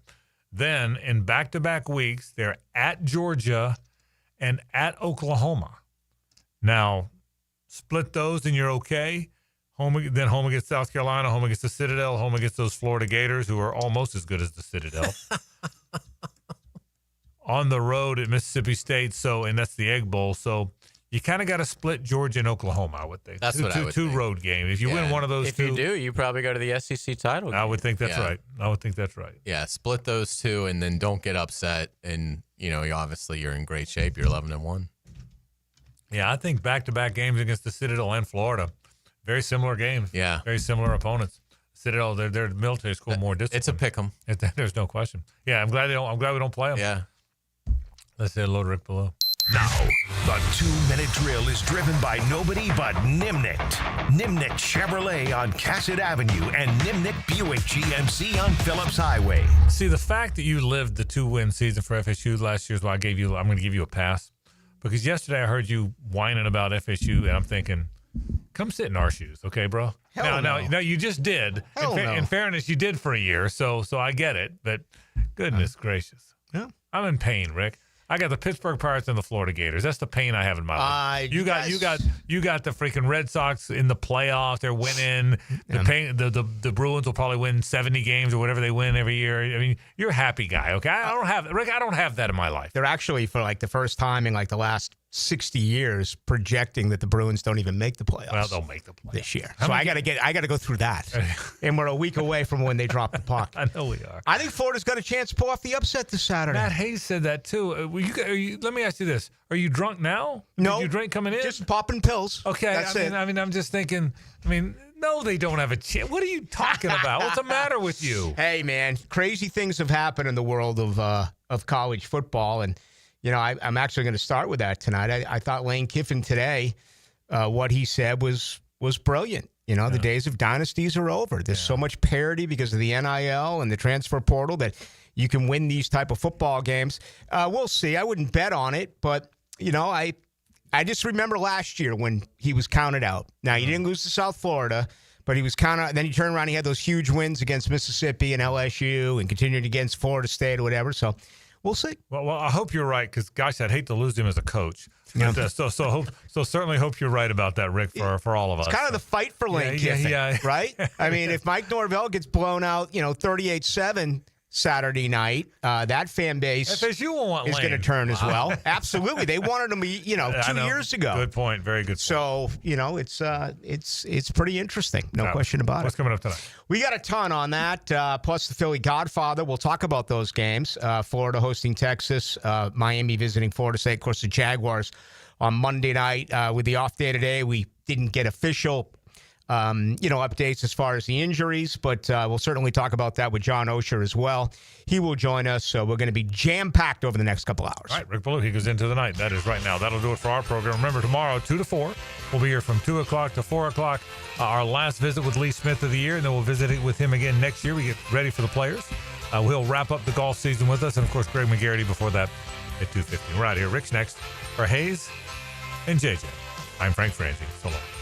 Then in back-to-back weeks, they're at Georgia and at Oklahoma. Now, split those and you're okay. Home against South Carolina, home against the Citadel, home against those Florida Gators who are almost as good as the Citadel. On the road at Mississippi State, and that's the Egg Bowl. So you kind of got to split Georgia and Oklahoma, I would think. That's what I would think. Two road games. If you win one of those two. If you do, you probably go to the SEC title game. I would think that's right. I would think that's right. Yeah, split those two and then don't get upset. And, obviously you're in great shape. You're 11-1. Yeah, I think back-to-back games against the Citadel and Florida. Very similar games. Yeah. Very similar opponents. Citadel, their military school more disciplined. It's a pick 'em. There's no question. Yeah, I'm glad we don't play them. Yeah. Let's say hello to Rick below. Now, the 2-minute drill is driven by nobody but Nimnicht. Nimnicht Chevrolet on Cassett Avenue and Nimnicht Buick GMC on Phillips Highway. See, the fact that you lived the 2-win season for FSU last year is why I'm going to give you a pass. Because yesterday I heard you whining about FSU, and I'm thinking, come sit in our shoes, okay, bro? Now, you just did. In fairness, you did for a year, so I get it. But goodness gracious. Yeah. I'm in pain, Rick. I got the Pittsburgh Pirates and the Florida Gators. That's the pain I have in my life. You got the freaking Red Sox in the playoffs. They're winning. The Bruins will probably win 70 games or whatever they win every year. I mean, you're a happy guy, okay? I don't have that in my life. They're actually, for like the first time in like the last 60 years, projecting that the Bruins don't even make the playoffs. Well, they'll make the playoffs this year. So I got to go through that. And we're a week away from when they drop the puck. I know we are. I think Florida's got a chance to pull off the upset this Saturday. Matt Hayes said that too. Let me ask you this: are you drunk now? No. Did you drink coming in? Just popping pills. Okay. That's it. I'm just thinking. No, they don't have a chance. What are you talking about? What's the matter with you? Hey, man, crazy things have happened in the world of college football, and I'm actually going to start with that tonight. I thought Lane Kiffin today, what he said was brilliant. The days of dynasties are over. There's so much parity because of the NIL and the transfer portal that you can win these type of football games. We'll see. I wouldn't bet on it, but, I just remember last year when he was counted out. Now, he didn't lose to South Florida, but he was counted out. Then he turned around. He had those huge wins against Mississippi and LSU and continued against Florida State or whatever. So we'll see. Well, I hope you're right because, gosh, I'd hate to lose him as a coach. Yeah. So certainly hope you're right about that, Rick, for all of us. It's kind of the fight for Lane Kiffin, right? I mean, if Mike Norvell gets blown out, 38-7 Saturday night, that fan base FSU will want is going to turn as well. Absolutely. They wanted him, 2 years ago. Good point. Very good point. So, it's pretty interesting. No question about What's coming up tonight? We got a ton on that, plus the Philly Godfather. We'll talk about those games. Florida hosting Texas, Miami visiting Florida State. Of course, the Jaguars on Monday night. With the off day today, we didn't get official updates as far as the injuries, but we'll certainly talk about that with John Osher as well. He will join us, so we're going to be jam-packed over the next couple hours. All right, Rick Ballou, he goes into the night. That is right now. That'll do it for our program. Remember, tomorrow, 2 to 4. We'll be here from 2 o'clock to 4 o'clock. Our last visit with Lee Smith of the year, and then we'll visit it with him again next year. We get ready for the players. We'll wrap up the golf season with us, and, of course, Greg McGarity before that at 2:50. We're out here. Rick's next for Hayes and JJ. I'm Frank Frangie. So long.